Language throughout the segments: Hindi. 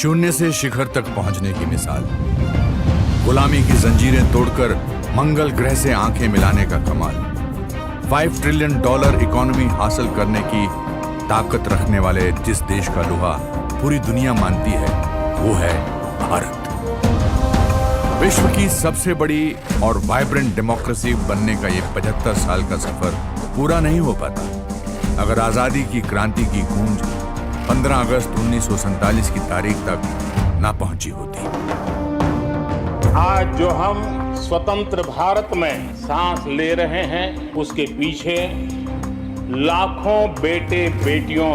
शून्य से शिखर तक पहुंचने की मिसाल, गुलामी की जंजीरें तोड़कर मंगल ग्रह से आंखें मिलाने का कमाल, $5 ट्रिलियन इकोनॉमी हासिल करने की ताकत रखने वाले जिस देश का लोहा पूरी दुनिया मानती है वो है भारत। विश्व की सबसे बड़ी और वाइब्रेंट डेमोक्रेसी बनने का ये 75 साल का सफर पूरा नहीं हो पाता अगर आजादी की क्रांति की गूंज 15 अगस्त 1947 की तारीख तक ना पहुंची होती। आज जो हम स्वतंत्र भारत में सांस ले रहे हैं उसके पीछे लाखों बेटे बेटियों,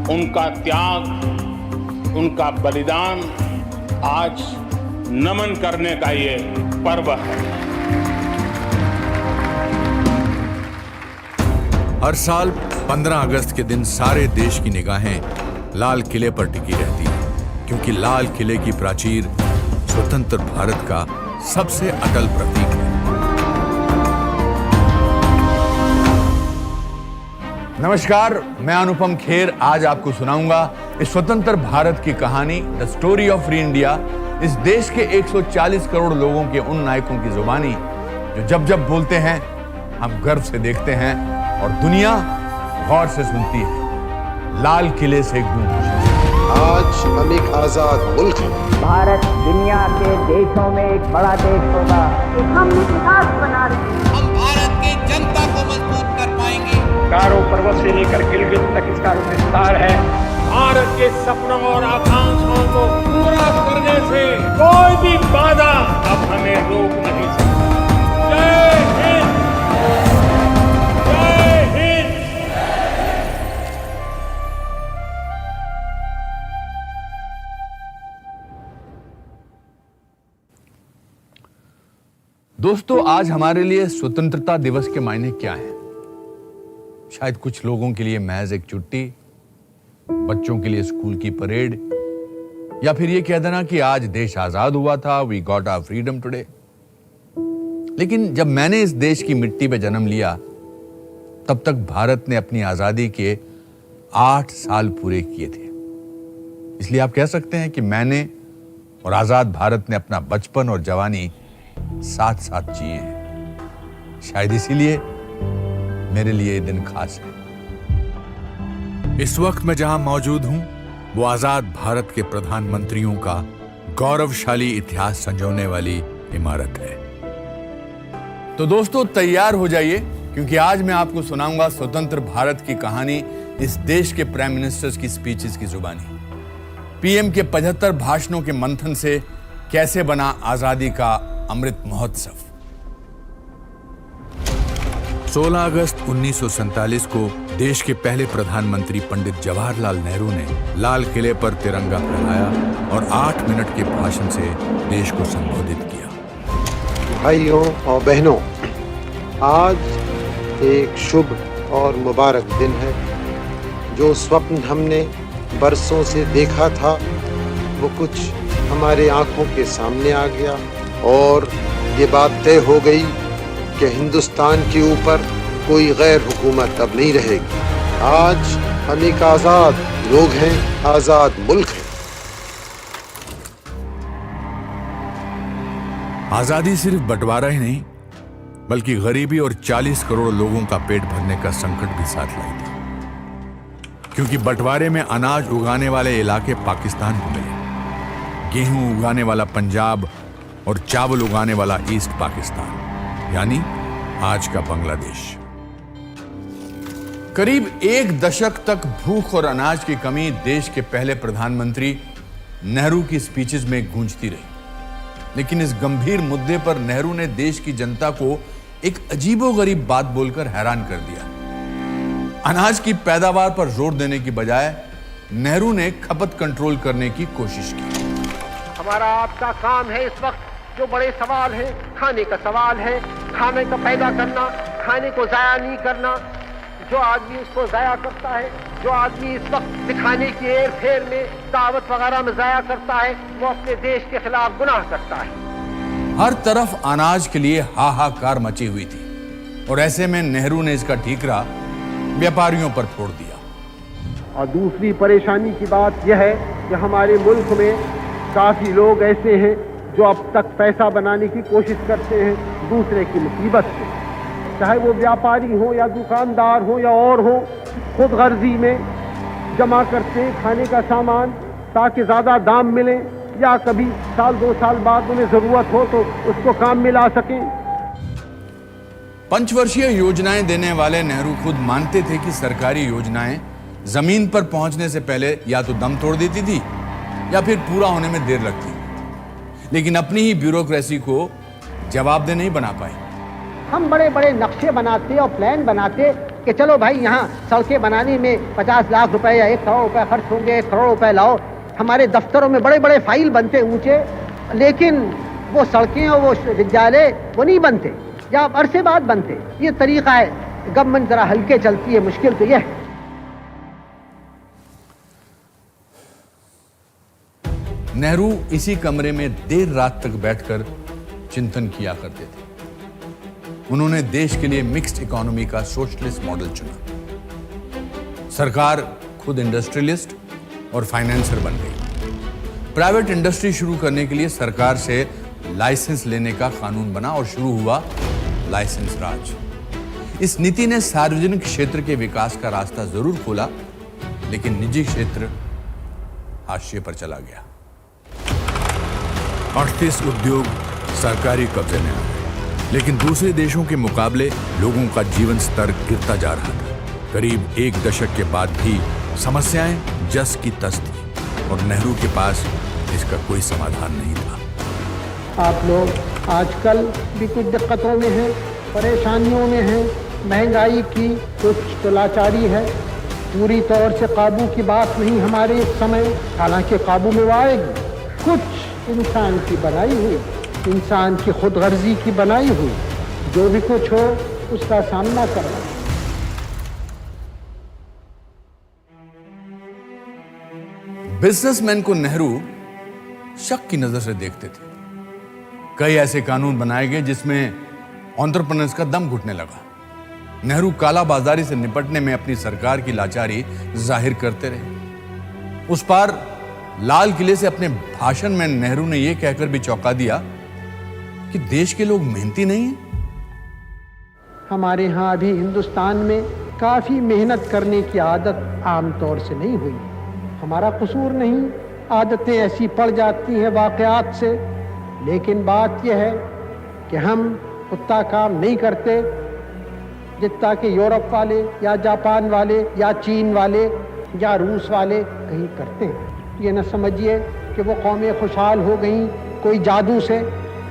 उनका त्याग, उनका बलिदान आज नमन करने का ये पर्व है। हर साल 15 अगस्त के दिन सारे देश की निगाहें लाल किले पर टिकी रहती हैं, क्योंकि लाल किले की प्राचीर स्वतंत्र भारत का सबसे अटल प्रतीक है। नमस्कार, मैं अनुपम खेर आज आपको सुनाऊंगा इस स्वतंत्र भारत की कहानी, the story of free India. इस देश के 140 करोड़ लोगों के उन नायकों की जुबानी जो जब जब बोलते हैं हम गर्व से देखते हैं और दुनिया गौर से सुनती है। लाल किले से गूंज। आज हम एक आजाद मुल्क हैं। भारत दुनिया के देशों में एक बड़ा देश होगा। हम इतिहास बना रहे हैं। हम भारत की जनता को मजबूत कर पाएंगे। कारो पर्वत से लेकर गिलगित तक इसका विस्तार है। भारत के सपनों और आकांक्षाओं को पूरा करने से कोई भी बाधा अब हमें रोक नहीं सकती। जय हिंद, जय हिंद। दोस्तों, आज हमारे लिए स्वतंत्रता दिवस के मायने क्या हैं? शायद कुछ लोगों के लिए महज एक छुट्टी, बच्चों के लिए स्कूल की परेड, या फिर ये कह देना कि आज देश आजाद हुआ था, we got our freedom today. लेकिन जब मैंने इस देश की मिट्टी पे जन्म लिया तब तक भारत ने अपनी आजादी के 8 साल पूरे किए थे। इसलिए आप कह सकते हैं कि मैंने और आजाद भारत ने अपना बचपन और जवानी साथ साथ जिए हैं। शायद इसीलिए मेरे लिए ये दिन खास है। इस वक्त मैं जहां मौजूद हूं वो आजाद भारत के प्रधानमंत्रियों का गौरवशाली इतिहास संजोने वाली इमारत है। तो दोस्तों, तैयार हो जाइए, क्योंकि आज मैं आपको सुनाऊंगा स्वतंत्र भारत की कहानी इस देश के प्राइम मिनिस्टर्स की स्पीचेस की जुबानी। पीएम के 75 भाषणों के मंथन से कैसे बना आजादी का अमृत महोत्सव। 16 अगस्त 1947 को देश के पहले प्रधानमंत्री पंडित जवाहरलाल नेहरू ने लाल किले पर तिरंगा फहराया और 8 मिनट के भाषण से देश को संबोधित किया। भाइयों और बहनों, आज एक शुभ और मुबारक दिन है। जो स्वप्न हमने बरसों से देखा था वो कुछ हमारे आंखों के सामने आ गया और ये बात तय हो गई कि हिंदुस्तान के ऊपर कोई गैर हुकूमत अब नहीं रहेगी। आज हम एक आजाद लोग हैं, आजाद मुल्क है। आजादी सिर्फ बंटवारा ही नहीं, बल्कि गरीबी और 40 करोड़ लोगों का पेट भरने का संकट भी साथ लाई थी। क्योंकि बंटवारे में अनाज उगाने वाले इलाके पाकिस्तान को मिले, गेहूं उगाने वाला पंजाब और चावल उगाने वाला ईस्ट पाकिस्तान, यानी आज का बांग्लादेश। करीब 1 दशक तक भूख और अनाज की कमी देश के पहले प्रधानमंत्री नेहरू की स्पीचेस में गूंजती रही। लेकिन इस गंभीर मुद्दे पर नेहरू ने देश की जनता को एक अजीबोगरीब बात बोलकर हैरान कर दिया। अनाज की पैदावार पर जोर देने की बजाय नेहरू ने खपत कंट्रोल करने की कोशिश की। हमारा आपका काम है इस वक्त जो बड़े सवाल हैं, खाने का सवाल है, खाने को पैदा करना, खाने को जाया नहीं करना। जो आदमी उसको जाया करता है, जो आदमी इस वक्त दिखाने की हेर फेर में दावत वगैरह में जाया करता है, वो अपने देश के खिलाफ गुनाह करता है। हर तरफ अनाज के लिए हाहाकार मची हुई थी और ऐसे में नेहरू ने इसका ठीकरा व्यापारियों पर फोड़ दिया। और दूसरी परेशानी की बात यह है कि हमारे मुल्क में काफ़ी लोग ऐसे हैं जो अब तक पैसा बनाने की कोशिश करते हैं दूसरे की मुसीबत से, चाहे वो व्यापारी हो या दुकानदार हो या और हो, खुद गर्जी में जमा करते हैं खाने का सामान ताकि ज़्यादा दाम मिले या कभी साल 2 साल बाद उन्हें ज़रूरत हो तो उसको काम में ला सकें। पंचवर्षीय योजनाएं देने वाले नेहरू खुद मानते थे कि सरकारी योजनाएं जमीन पर पहुंचने से पहले या तो दम तोड़ देती थी या फिर पूरा होने में देर लगती, लेकिन अपनी ही ब्यूरोक्रेसी को जवाबदेह नहीं बना पाई। हम बड़े बड़े नक्शे बनाते और प्लान बनाते कि चलो भाई यहाँ सड़कें बनाने में 50 लाख रुपए या 1 करोड़ रुपए खर्च होंगे, 1 करोड़ रुपए लाओ। हमारे दफ्तरों में बड़े बड़े फाइल बनते ऊंचे, लेकिन वो सड़कें और वो विद्यालय वो नहीं बनते या अरसे बाद बनते। ये तरीका है, गवर्नमेंट जरा हल्के चलती है, मुश्किल तो ये है। नेहरू इसी कमरे में देर रात तक बैठकर चिंतन किया करते थे। उन्होंने देश के लिए मिक्स्ड इकोनॉमी का सोशलिस्ट मॉडल चुना। सरकार खुद इंडस्ट्रियलिस्ट और फाइनेंसर बन गई। प्राइवेट इंडस्ट्री शुरू करने के लिए सरकार से लाइसेंस लेने का कानून बना और शुरू हुआ लाइसेंस राज। इस नीति ने सार्वजनिक क्षेत्र के विकास का रास्ता जरूर खोला, लेकिन निजी क्षेत्र हाशिए पर चला गया। 38 उद्योग सरकारी कब्जे में आ गए, लेकिन दूसरे देशों के मुकाबले लोगों का जीवन स्तर गिरता जा रहा था। करीब 1 दशक के बाद भी समस्याएं जस की तस थी और नेहरू के पास इसका कोई समाधान नहीं था। आप लोग आजकल भी कुछ दिक्कतों में हैं, परेशानियों में हैं, महंगाई की कुछ तो लाचारी है। पूरी तौर से काबू की बात नहीं हमारे इस समय, हालांकि काबू में वो आएगी। कुछ इंसान की बनाई हुई, इंसान की खुदगर्जी की बनाई हुई जो भी कुछ हो उसका सामना करना। बिजनेसमैन को नेहरू शक की नजर से देखते थे। कई ऐसे कानून बनाए गए जिसमें एंटरप्रेन्योर्स का दम घुटने लगा। नेहरू काला बाजारी से निपटने में अपनी सरकार की लाचारी जाहिर करते रहे। उस पार लाल किले से अपने भाषण में नेहरू ने यह कहकर भी चौंका दिया कि देश के लोग मेहनती नहीं हैं। हमारे यहाँ अभी हिंदुस्तान में काफ़ी मेहनत करने की आदत आमतौर से नहीं हुई। हमारा कसूर नहीं, आदतें ऐसी पड़ जाती हैं वाक़यात से, लेकिन बात यह है कि हम उतना काम नहीं करते जितना कि यूरोप वाले या जापान वाले या चीन वाले या रूस वाले कहीं करते हैं। ये न समझिए कि वो कौमें खुशहाल हो गई कोई जादू से,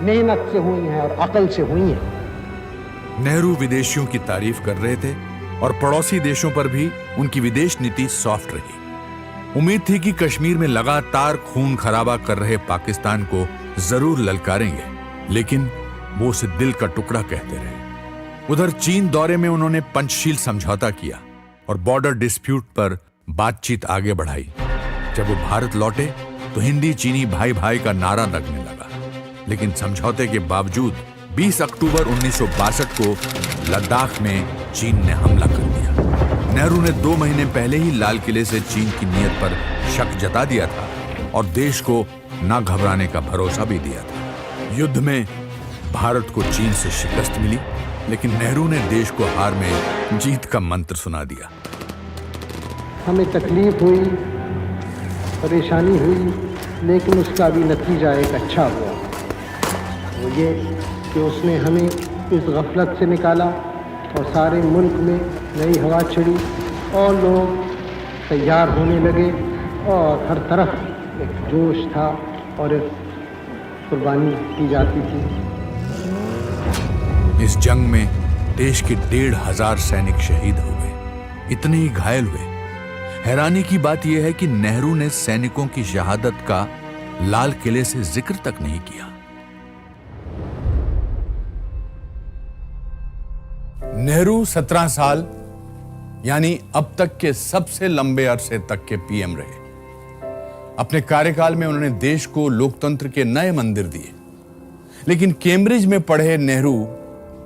मेहनत से हुई हैं और अकल से हुई हैं। नेहरू विदेशियों की तारीफ कर रहे थे और पड़ोसी देशों पर भी उनकी विदेश नीति सॉफ्ट रही। उम्मीद थी कि कश्मीर में लगातार खून खराबा कर रहे पाकिस्तान को जरूर ललकारेंगे, लेकिन वो उसे दिल का टुकड़ा कहते रहे। उधर चीन दौरे में उन्होंने पंचशील समझौता किया और बॉर्डर डिस्प्यूट पर बातचीत आगे बढ़ाई। जब वो भारत लौटे तो हिंदी चीनी भाई भाई का नारा लगने लगा, लेकिन समझौते के बावजूद 20 अक्टूबर 1962 को लद्दाख में चीन ने हमला कर दिया। नेहरू ने 2 महीने पहले ही लाल किले से चीन की नीयत पर शक जता दिया था और देश को ना घबराने का भरोसा भी दिया था। युद्ध में भारत को चीन से शिकस्त मिली, लेकिन नेहरू ने देश को हार में जीत का मंत्र सुना दिया। हमें तकलीफ हुई, परेशानी हुई, लेकिन उसका भी नतीजा एक अच्छा हुआ। वो ये कि उसने हमें इस गफलत से निकाला और सारे मुल्क में नई हवा छिड़ी और लोग तैयार होने लगे और हर तरफ एक जोश था और एक कुर्बानी की जाती थी। इस जंग में देश के 1,500 सैनिक शहीद हो गए, इतने ही घायल हुए। हैरानी की बात यह है कि नेहरू ने सैनिकों की शहादत का लाल किले से जिक्र तक नहीं किया। नेहरू 17 साल यानी अब तक के सबसे लंबे अरसे तक के पीएम रहे। अपने कार्यकाल में उन्होंने देश को लोकतंत्र के नए मंदिर दिए, लेकिन कैम्ब्रिज में पढ़े नेहरू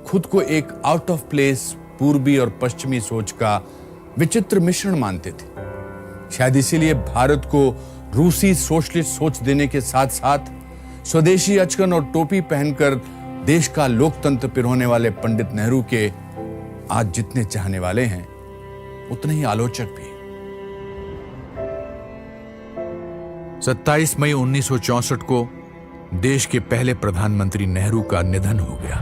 खुद को एक आउट ऑफ प्लेस पूर्वी और पश्चिमी सोच का विचित्र मिश्रण मानते थे। शायद इसीलिए भारत को रूसी सोशलिस्ट सोच देने के साथ साथ स्वदेशी अचकन और टोपी पहनकर देश का लोकतंत्र पिरोने वाले पंडित नेहरू के आज जितने चाहने वाले हैं उतने ही आलोचक भी। 27 मई 1964 को देश के पहले प्रधानमंत्री नेहरू का निधन हो गया।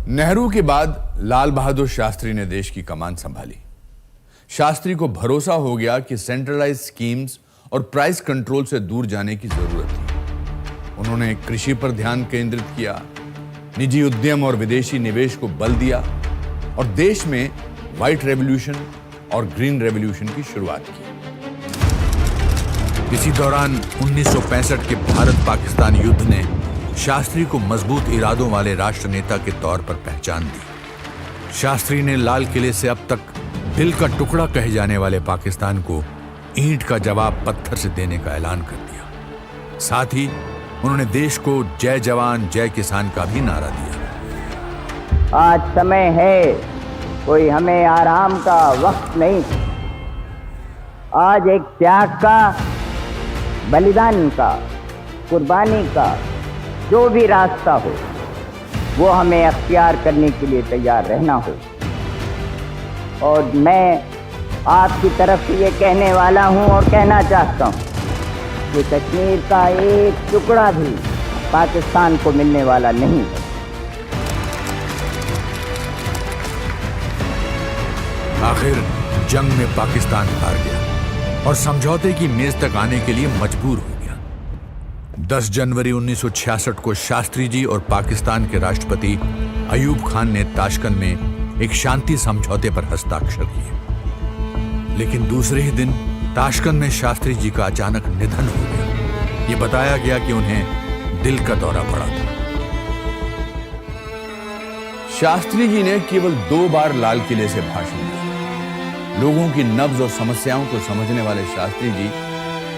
नेहरू के बाद लाल बहादुर शास्त्री ने देश की कमान संभाली। शास्त्री को भरोसा हो गया कि सेंट्रलाइज स्कीम्स और प्राइस कंट्रोल से दूर जाने की जरूरत थी। उन्होंने कृषि पर ध्यान केंद्रित किया, निजी उद्यम और विदेशी निवेश को बल दिया और देश में व्हाइट रेवोल्यूशन और ग्रीन रेवोल्यूशन की शुरुआत की। इसी दौरान 1965 के भारत पाकिस्तान युद्ध ने शास्त्री को मजबूत इरादों वाले राष्ट्र नेता के तौर पर पहचान दी। शास्त्री ने लाल किले से अब तक दिल का टुकड़ा कहे जाने वाले पाकिस्तान को ईंट का जवाब पत्थर से देने का ऐलान कर दिया। साथ ही उन्होंने देश को जय जवान जय किसान का भी नारा दिया। आज समय है, कोई हमें आराम का वक्त नहीं। आज एक त्याग का, बलिदान का, कुर्बानी का जो भी रास्ता हो वो हमें अख्तियार करने के लिए तैयार रहना हो। और मैं आपकी तरफ से ये कहने वाला हूँ और कहना चाहता हूँ कि कश्मीर का एक टुकड़ा भी पाकिस्तान को मिलने वाला नहीं है। आखिर जंग में पाकिस्तान हार गया और समझौते की मेज तक आने के लिए मजबूर हो गया। 10 जनवरी 1966 को शास्त्री जी और पाकिस्तान के राष्ट्रपति अयूब खान ने ताशकंद में एक शांति समझौते पर हस्ताक्षर किए। लेकिन दूसरे ही दिन ताशकंद में शास्त्री जी का अचानक निधन हो गया। ये बताया गया कि उन्हें दिल का दौरा पड़ा था। शास्त्री जी ने केवल 2 बार लाल किले से भाषण दिया। लोगों की नब्ज और समस्याओं को समझने वाले शास्त्री जी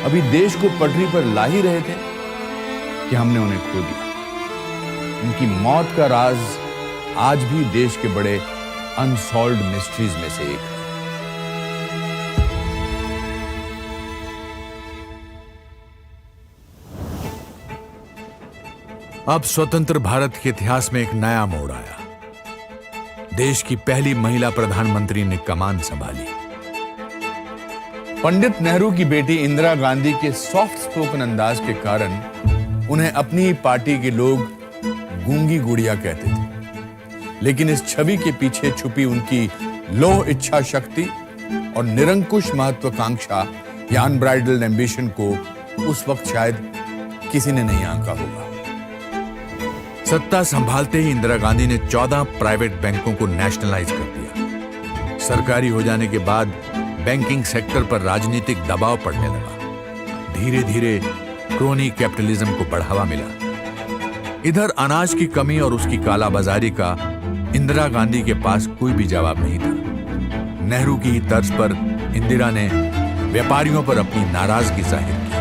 अभी देश को पटरी पर ला ही रहे थे कि हमने उन्हें खो दिया। उनकी मौत का राज आज भी देश के बड़े अनसॉल्व्ड मिस्ट्रीज में से एक है। अब स्वतंत्र भारत के इतिहास में एक नया मोड़ आया। देश की पहली महिला प्रधानमंत्री ने कमान संभाली। पंडित नेहरू की बेटी इंदिरा गांधी के सॉफ्ट स्पोकन अंदाज के कारण उन्हें अपनी ही पार्टी के लोग गूंगी गुड़िया कहते थे। लेकिन इस छवि के पीछे छुपी उनकी लोह इच्छा शक्ति और निरंकुश महत्वाकांक्षा या अनब्राइडल्ड एम्बिशन को उस वक्त शायद किसी ने नहीं आंका होगा। सत्ता संभालते ही इंदिरा गांधी ने 14 प्राइवेट बैंकों को नेशनलाइज कर दिया। सरकारी हो जाने के बाद बैंकिंग सेक्टर पर राजनीतिक दबाव पड़ने लगा। धीरे धीरे क्रोनी कैपिटलिज्म को बढ़ावा मिला। इधर अनाज की कमी और उसकी कालाबाजारी का इंदिरा गांधी के पास कोई भी जवाब नहीं था। नेहरू की तर्ज पर इंदिरा ने व्यापारियों पर अपनी नाराजगी जाहिर की।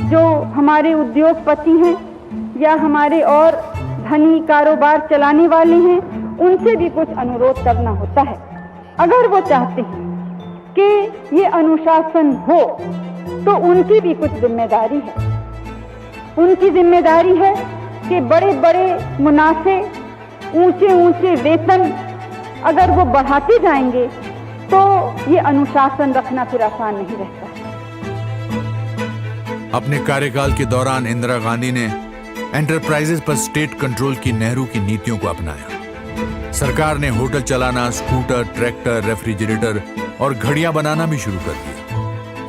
जो हमारे उद्योगपति हैं या हमारे और धनी कारोबार चलाने वाले हैं, उनसे भी कुछ अनुरोध करना होता है। अगर वो चाहते हैं कि ये अनुशासन हो तो उनकी भी कुछ जिम्मेदारी है। उनकी जिम्मेदारी है कि बड़े बड़े मुनाफे, ऊंचे ऊंचे वेतन अगर वो बढ़ाते जाएंगे तो ये अनुशासन रखना फिर आसान नहीं रहता है। अपने कार्यकाल के दौरान इंदिरा गांधी ने एंटरप्राइजेस पर स्टेट कंट्रोल की नेहरू की नीतियों को अपनाया। सरकार ने होटल चलाना, स्कूटर, ट्रैक्टर, रेफ्रिजरेटर और घड़ियां बनाना भी शुरू कर दिया।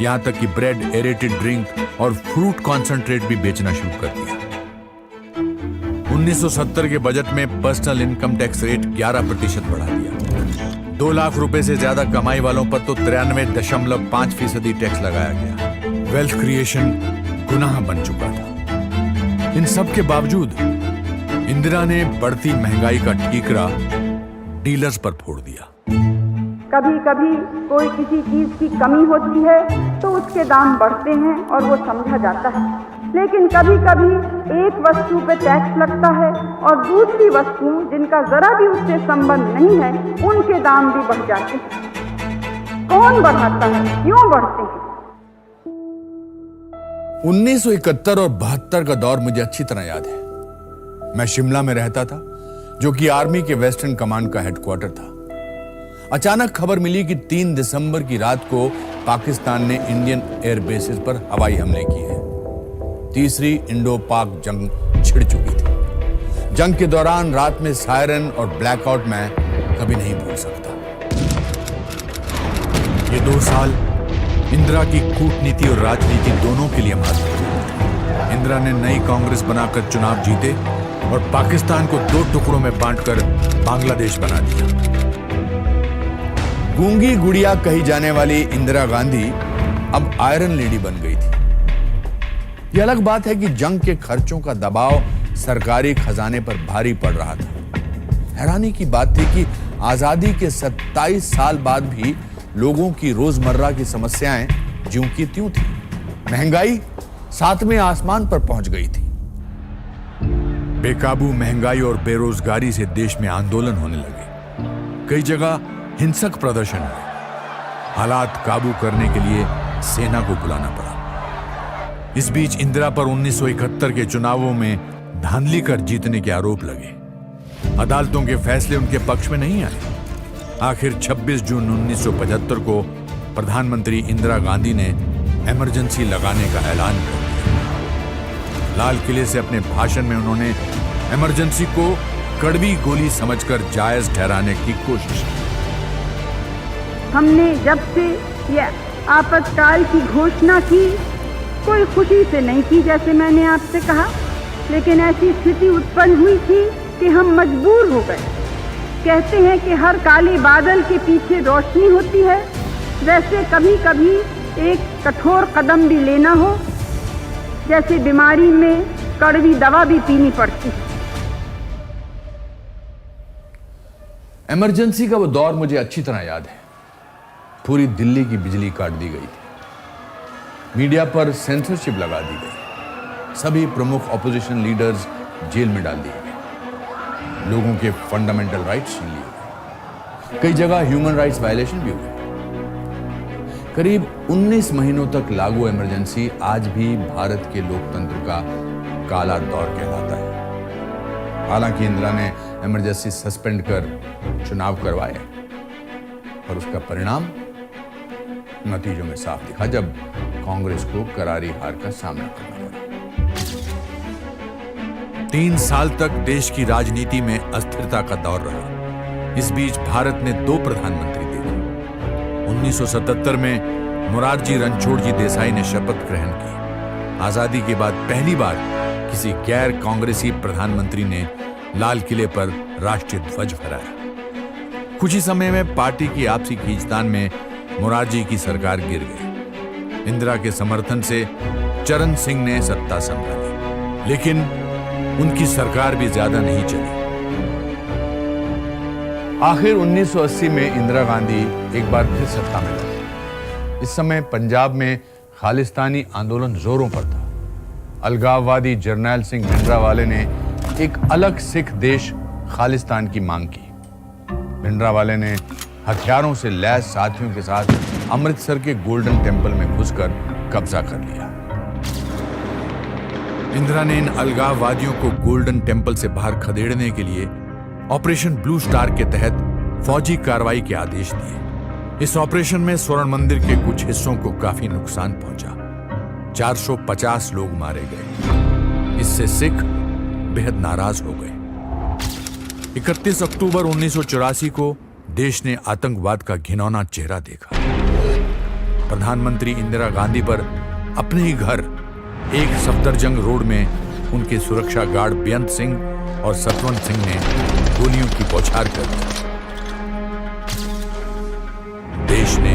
यहां तक कि ब्रेड, एरेटेड ड्रिंक और फ्रूट कॉन्सेंट्रेट भी बेचना शुरू कर दिया। 1970 के बजट में पर्सनल इनकम टैक्स रेट 11% बढ़ा दिया। 2 लाख रुपए से ज्यादा कमाई वालों पर तो 93.5% टैक्स लगाया गया। वेल्थ क्रिएशन गुनाह बन चुका था। इन सब के बावजूद इंदिरा ने बढ़ती महंगाई का ठीकरा डीलर्स पर फोड़ दिया। कभी कभी कोई किसी चीज की कमी होती है तो उसके दाम बढ़ते हैं और वो समझा जाता है। लेकिन कभी कभी एक वस्तु पे टैक्स लगता है और दूसरी वस्तु जिनका जरा भी उससे संबंध नहीं है उनके दाम भी बढ़ जाते हैं। कौन बढ़ाता है, क्यों बढ़ते हैं? 1971 और 72 का दौर मुझे अच्छी तरह याद है। मैं शिमला में रहता था, जो कि आर्मी के वेस्टर्न कमांड का हेडक्वार्टर था। अचानक खबर मिली कि 3 दिसंबर की रात को पाकिस्तान ने इंडियन एयर बेसिस पर हवाई हमले किए हैं। तीसरी इंडो पाक जंग छिड़ चुकी थी। जंग के दौरान रात में सायरन और ब्लैकआउट मैं कभी नहीं भूल सकता। ये 2 साल इंदिरा की कूटनीति और राजनीति दोनों के लिए महत्वपूर्ण थे। इंदिरा ने नई कांग्रेस बनाकर चुनाव जीते और पाकिस्तान को 2 टुकड़ों में बांटकर बांग्लादेश बना दिया। गूंगी गुड़िया कही जाने वाली इंदिरा गांधी अब आयरन लेडी बन गई थी। यह अलग बात है कि जंग के खर्चों का दबाव सरकारी खजाने पर भारी पड़ रहा था। हैरानी की बात थी कि आजादी के 27 साल बाद भी लोगों की रोजमर्रा की समस्याएं ज्यों की त्यों थी। महंगाई 7वें आसमान पर पहुंच गई थी। बेकाबू महंगाई और बेरोजगारी से देश में आंदोलन होने लगे। कई जगह हिंसक प्रदर्शन हुए। हालात काबू करने के लिए सेना को बुलाना पड़ा। इस बीच इंदिरा पर 1971 के चुनावों में धांधली कर जीतने के आरोप लगे। अदालतों के फैसले उनके पक्ष में नहीं आए। आखिर 26 जून 1975 को प्रधानमंत्री इंदिरा गांधी ने इमरजेंसी लगाने का ऐलान कर दिया। लाल किले से अपने भाषण में उन्होंने इमरजेंसी को कड़वी गोली समझकर जायज ठहराने की कोशिश की। हमने जब से यह आपातकाल की घोषणा की, कोई खुशी से नहीं की, जैसे मैंने आपसे कहा, लेकिन ऐसी स्थिति उत्पन्न हुई थी कि हम मजबूर हो गए। कहते हैं कि हर काले बादल के पीछे रोशनी होती है, वैसे कभी कभी एक कठोर कदम भी लेना हो, जैसे बीमारी में कड़वी दवा भी पीनी पड़ती है। इमरजेंसी का वो दौर मुझे अच्छी तरह याद है। पूरी दिल्ली की बिजली काट दी गई थी। मीडिया पर सेंसरशिप लगा दी गई। सभी प्रमुख ऑपोजिशन लीडर्स जेल में डाल दिए गए। लोगों के फंडामेंटल राइट्स छीन लिए गए। कई जगह ह्यूमन राइट्स वायलेशन भी हुए। करीब 19 महीनों तक लागू इमरजेंसी आज भी भारत के लोकतंत्र का काला दौर कहलाता है। हालांकि इंदिरा ने इमरजेंसी सस्पेंड कर चुनाव करवाए, पर उसका परिणाम नतीजों में साफ दिखा जब कांग्रेस को करारी हार का सामना करना पड़ा। 3 साल तक देश की राजनीति में अस्थिरता का दौर रहा। इस बीच भारत ने 2 प्रधानमंत्री देखे। 1977 में मोरारजी रणछोड़जी देसाई ने शपथ ग्रहण की। आजादी के बाद पहली बार किसी गैर कांग्रेसी प्रधानमंत्री ने लाल किले पर राष्ट्रीय ध्वज फहराया। कुछ ही समय में पार्टी की आपसी खींचतान में मोरारजी की सरकार गिर गई। इंदिरा के समर्थन से चरण सिंह ने सत्ता संभाली, लेकिन उनकी सरकार भी ज्यादा नहीं चली। आखिर 1980 में इंदिरा गांधी एक बार फिर सत्ता में लगी। इस समय पंजाब में खालिस्तानी आंदोलन जोरों पर था। अलगाववादी जरनैल सिंह भिंडरावाले ने एक अलग सिख देश खालिस्तान की मांग की। भिंडरावाले ने हथियारों से लैस साथियों के साथ अमृतसर के गोल्डन टेम्पल में घुसकर कब्जा कर लिया। इंदिरा ने इन अलगाववादियों को गोल्डन टेम्पल से बाहर खदेड़ने के लिए ऑपरेशन ब्लू स्टार के तहत फौजी कार्रवाई के आदेश दिए। इस ऑपरेशन में स्वर्ण मंदिर के कुछ हिस्सों को काफी नुकसान पहुंचा। 450 लोग मारे गए। इससे सिख बेहद नाराज हो गए। 31 अक्टूबर 1984 को देश ने आतंकवाद का घिनौना चेहरा देखा। प्रधानमंत्री इंदिरा गांधी पर अपने ही घर एक सफदरजंग रोड में उनके सुरक्षा गार्ड बेअंत सिंह और सतवंत सिंह ने गोलियों की बौछार कर दी। देश ने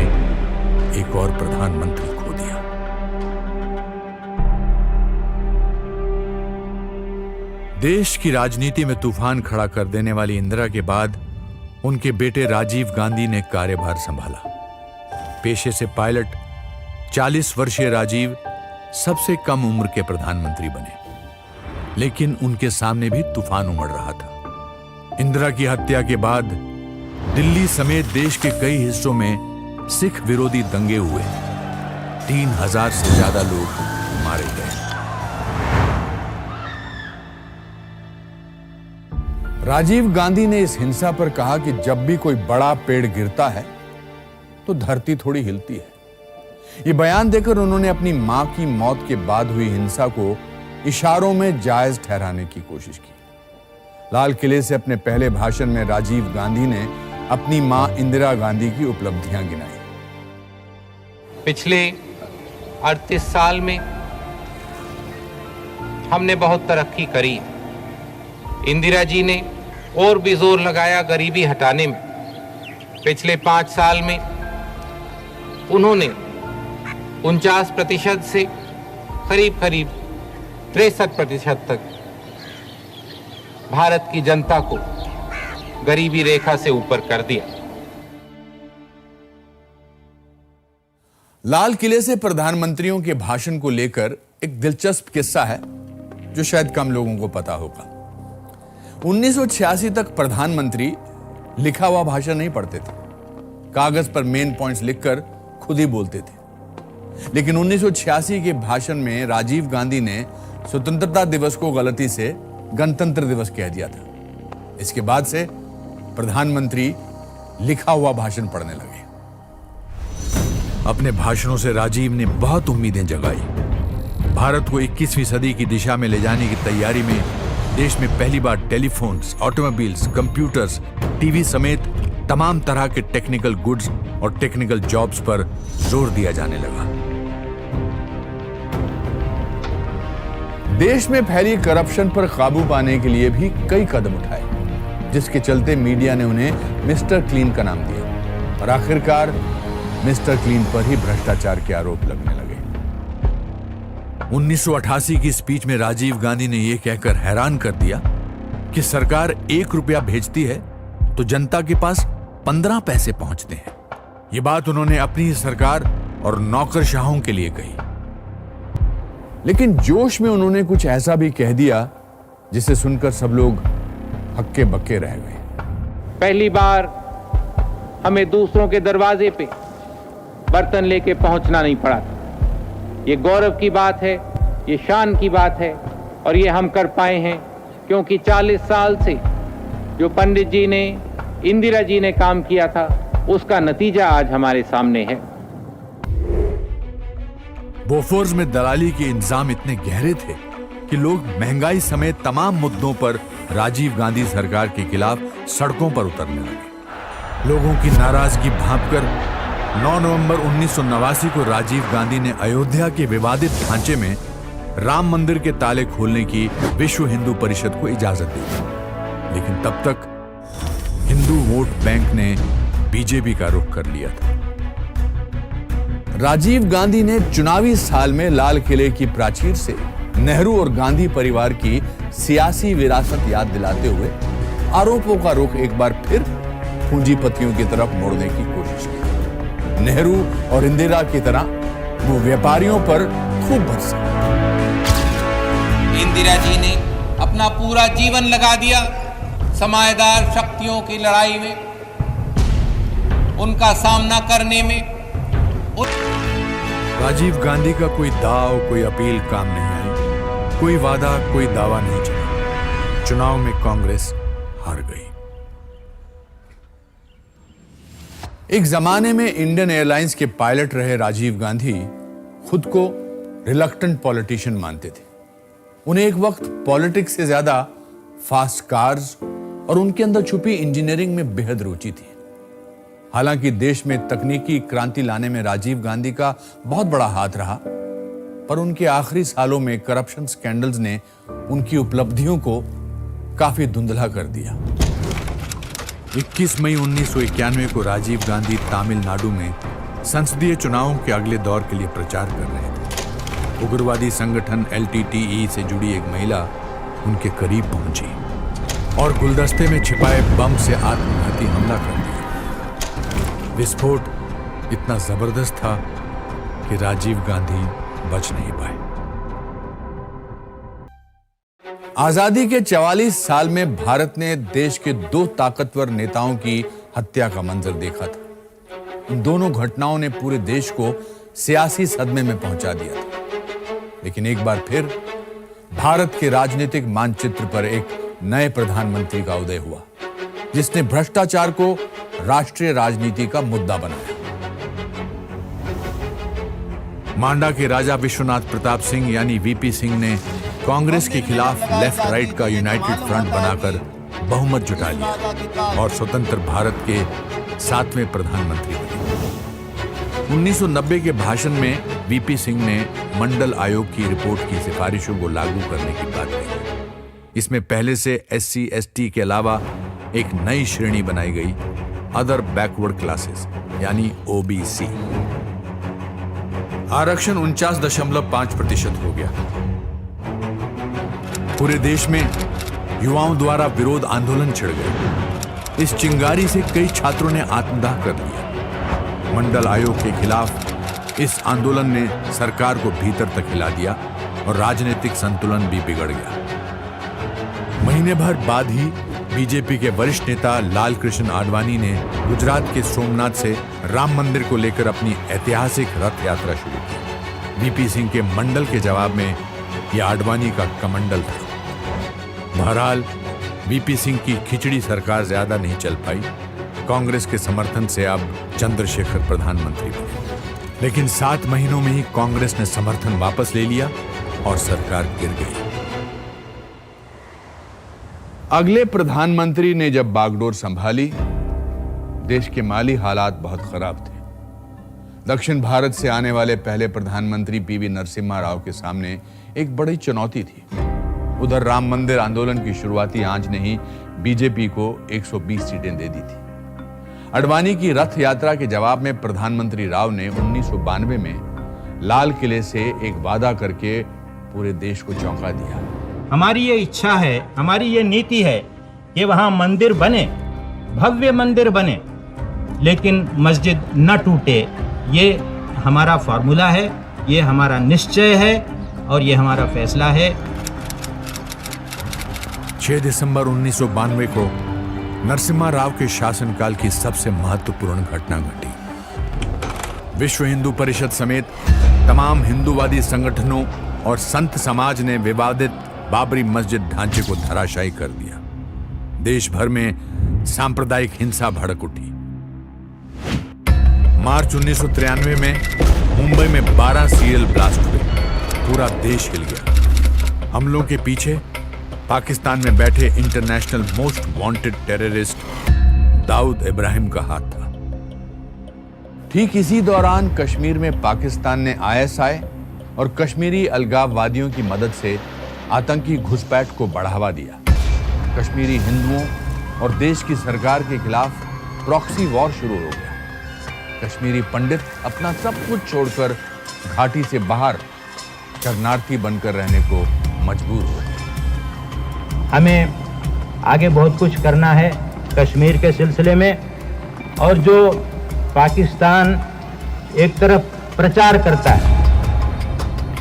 एक और प्रधानमंत्री खो दिया। देश की राजनीति में तूफान खड़ा कर देने वाली इंदिरा के बाद उनके बेटे राजीव गांधी ने कार्यभार संभाला। पेशे से पायलट 40 वर्षीय राजीव सबसे कम उम्र के प्रधानमंत्री बने, लेकिन उनके सामने भी तूफान उमड़ रहा था। इंदिरा की हत्या के बाद दिल्ली समेत देश के कई हिस्सों में सिख विरोधी दंगे हुए। 3000 से ज्यादा लोग मारे गए। राजीव गांधी ने इस हिंसा पर कहा कि जब भी कोई बड़ा पेड़ गिरता है तो धरती थोड़ी हिलती है। यह बयान देकर उन्होंने अपनी मां की मौत के बाद हुई हिंसा को इशारों में जायज ठहराने की कोशिश की। लाल किले से अपने पहले भाषण में राजीव गांधी ने अपनी मां इंदिरा गांधी की उपलब्धियां गिनाई। पिछले 38 साल में हमने बहुत तरक्की करी। इंदिरा जी ने और भी जोर लगाया गरीबी हटाने में। पिछले 5 साल में उन्होंने 49% से करीब 63% तक भारत की जनता को गरीबी रेखा से ऊपर कर दिया। लाल किले से प्रधानमंत्रियों के भाषण को लेकर एक दिलचस्प किस्सा है जो शायद कम लोगों को पता होगा। 1986 तक प्रधानमंत्री लिखा हुआ भाषण नहीं पढ़ते थे, कागज पर मेन पॉइंट्स लिखकर खुद ही बोलते थे। लेकिन 1986 के भाषण में राजीव गांधी ने स्वतंत्रता दिवस को गलती से गणतंत्र दिवस कह दिया था। इसके बाद से प्रधानमंत्री लिखा हुआ भाषण पढ़ने लगे। अपने भाषणों से राजीव ने बहुत उम्मीदें जगाई। भारत को 21वीं सदी की दिशा में ले जाने की तैयारी में देश में पहली बार टेलीफोन्स, ऑटोमोबाइल्स, कंप्यूटर्स, टीवी समेत तमाम तरह के टेक्निकल गुड्स और टेक्निकल जॉब्स पर जोर दिया जाने लगा। देश में फैली करप्शन पर काबू पाने के लिए भी कई कदम उठाए, जिसके चलते मीडिया ने उन्हें मिस्टर क्लीन का नाम दिया और आखिरकार मिस्टर क्लीन पर ही भ्रष्टाचार के आरोप लगने लगे। 1988 की स्पीच में राजीव गांधी ने यह कहकर हैरान कर दिया कि सरकार 1 रुपया भेजती है तो जनता के पास 15 पैसे पहुंचते हैं। यह बात उन्होंने अपनी ही सरकार और नौकरशाहों के लिए कही। लेकिन जोश में उन्होंने कुछ ऐसा भी कह दिया जिसे सुनकर सब लोग हक्के बक्के रह गए। पहली बार हमें दूसरों के दरवाजे पे बर्तन लेके पहुंचना नहीं पड़ा था। ये गौरव की बात है, ये शान की बात है और ये हम कर पाए हैं क्योंकि 40 साल से जो पंडित जी ने, इंदिरा जी ने काम किया था, उसका नतीजा आज हमारे सामने है। बोफोर्स में दलाली के इंतजाम इतने गहरे थे कि लोग महंगाई समेत तमाम मुद्दों पर राजीव गांधी सरकार के खिलाफ सड़कों पर उतरने लगे। लोगों की नाराजगी भांपकर 9 नवंबर 1989 को राजीव गांधी ने अयोध्या के विवादित ढांचे में राम मंदिर के ताले खोलने की विश्व हिंदू परिषद को इजाजत दी। लेकिन तब तक हिंदू वोट बैंक ने बीजेपी का रुख कर लिया था। राजीव गांधी ने चुनावी साल में लाल किले की प्राचीर से नेहरू और गांधी परिवार की सियासी विरासत याद दिलाते हुए आरोपों का रुख एक बार फिर पूंजीपतियों की तरफ मोड़ने की कोशिश की। नेहरू और इंदिरा की तरह वो व्यापारियों पर खूब भरसे। इंदिरा जी ने अपना पूरा जीवन लगा दिया समाजदार शक्तियों की लड़ाई में, उनका सामना करने में। राजीव गांधी का कोई दाव, कोई अपील काम नहीं आई, कोई वादा, कोई दावा नहीं चला। चुनाव में कांग्रेस हार गई। एक जमाने में इंडियन एयरलाइंस के पायलट रहे राजीव गांधी खुद को रिलक्टेंट पॉलिटिशियन मानते थे। उन्हें एक वक्त पॉलिटिक्स से ज्यादा फास्ट कार्स और उनके अंदर छुपी इंजीनियरिंग में बेहद रुचि थी। हालांकि देश में तकनीकी क्रांति लाने में राजीव गांधी का बहुत बड़ा हाथ रहा, पर उनके आखिरी सालों में करप्शन स्कैंडल्स ने उनकी उपलब्धियों को काफी धुंधला कर दिया। 21 मई 1991 को राजीव गांधी तमिलनाडु में संसदीय चुनावों के अगले दौर के लिए प्रचार कर रहे थे। उग्रवादी संगठन LTTE से जुड़ी एक महिला उनके करीब पहुंची और गुलदस्ते में छिपाए बम से आत्मघाती हमला कर दिया। विस्फोट इतना जबरदस्त था कि राजीव गांधी बच नहीं पाए। आजादी के 44 साल में भारत ने देश के 2 ताकतवर नेताओं की हत्या का मंजर देखा था। इन दोनों घटनाओं ने पूरे देश को सियासी सदमे में पहुंचा दिया था। लेकिन एक बार फिर भारत के राजनीतिक मानचित्र पर एक नए प्रधानमंत्री का उदय हुआ, जिसने भ्रष्टाचार को राष्ट्रीय राजनीति का मुद्दा बनाया। मांडा के राजा विश्वनाथ प्रताप सिंह यानी वीपी सिंह ने कांग्रेस के खिलाफ लेफ्ट राइट का यूनाइटेड फ्रंट बनाकर बहुमत जुटा लिया और स्वतंत्र भारत के 7वें प्रधानमंत्री बने। 1990 के भाषण में वीपी सिंह ने मंडल आयोग की रिपोर्ट की सिफारिशों को लागू करने की बात कही। इसमें पहले से SC ST के अलावा एक नई श्रेणी बनाई गई, अदर बैकवर्ड क्लासेस यानी OBC। आरक्षण 49.5% हो गया। पूरे देश में युवाओं द्वारा विरोध आंदोलन छिड़ गए। इस चिंगारी से कई छात्रों ने आत्मदाह कर लिया। मंडल आयोग के खिलाफ इस आंदोलन ने सरकार को भीतर तक हिला दिया और राजनीतिक संतुलन भी बिगड़ गया। महीने भर बाद ही बीजेपी के वरिष्ठ नेता लाल कृष्ण आडवाणी ने गुजरात के सोमनाथ से राम मंदिर को लेकर अपनी ऐतिहासिक रथ यात्रा शुरू की। वीपी सिंह के मंडल के जवाब में यह आडवाणी का कमंडल था। बहरहाल वीपी सिंह की खिचड़ी सरकार ज्यादा नहीं चल पाई। कांग्रेस के समर्थन से अब चंद्रशेखर प्रधानमंत्री बने, लेकिन 7 महीनों में ही कांग्रेस ने समर्थन वापस ले लिया और सरकार गिर गई। अगले प्रधानमंत्री ने जब बागडोर संभाली, देश के माली हालात बहुत खराब थे। दक्षिण भारत से आने वाले पहले प्रधानमंत्री PV नरसिम्हा राव के सामने एक बड़ी चुनौती थी। उधर राम मंदिर आंदोलन की शुरुआती आंच ने ही बीजेपी को 120 सीटें दे दी थी। आडवाणी की रथ यात्रा के जवाब में प्रधानमंत्री राव ने 1992 में लाल किले से एक वादा करके पूरे देश को चौंका दिया। हमारी ये इच्छा है, हमारी ये नीति है कि वहां मंदिर बने, भव्य मंदिर बने, लेकिन मस्जिद न टूटे। ये हमारा फॉर्मूला है, ये हमारा निश्चय है और ये हमारा फैसला है। 6 दिसंबर 1992 को नरसिम्हा राव के शासनकाल की सबसे महत्वपूर्ण घटना घटी। विश्व हिंदू परिषद समेत तमाम हिंदूवादी संगठनों और संत समाज ने विवादित बाबरी मस्जिद ढांचे को धराशायी कर दिया। देश भर में सांप्रदायिक हिंसा भड़क उठी। मार्च 1993 में मुंबई में 12 सीरियल ब्लास्ट हुए। पूरा देश हिल गया। हमलों के पीछे पाकिस्तान में बैठे international most wanted terrorist Dawood Ibrahim का हाथ था। ठीक इसी दौरान कश्मीर में पाकिस्तान ने ISI और कश्मीरी अलगाववादियों की मदद से आतंकी घुसपैठ को बढ़ावा दिया। कश्मीरी हिंदुओं और देश की सरकार के खिलाफ प्रॉक्सी वॉर शुरू हो गया। कश्मीरी पंडित अपना सब कुछ छोड़कर घाटी से बाहर शरणार्थी बनकर रहने को मजबूर हो गए। हमें आगे बहुत कुछ करना है कश्मीर के सिलसिले में, और जो पाकिस्तान एक तरफ प्रचार करता है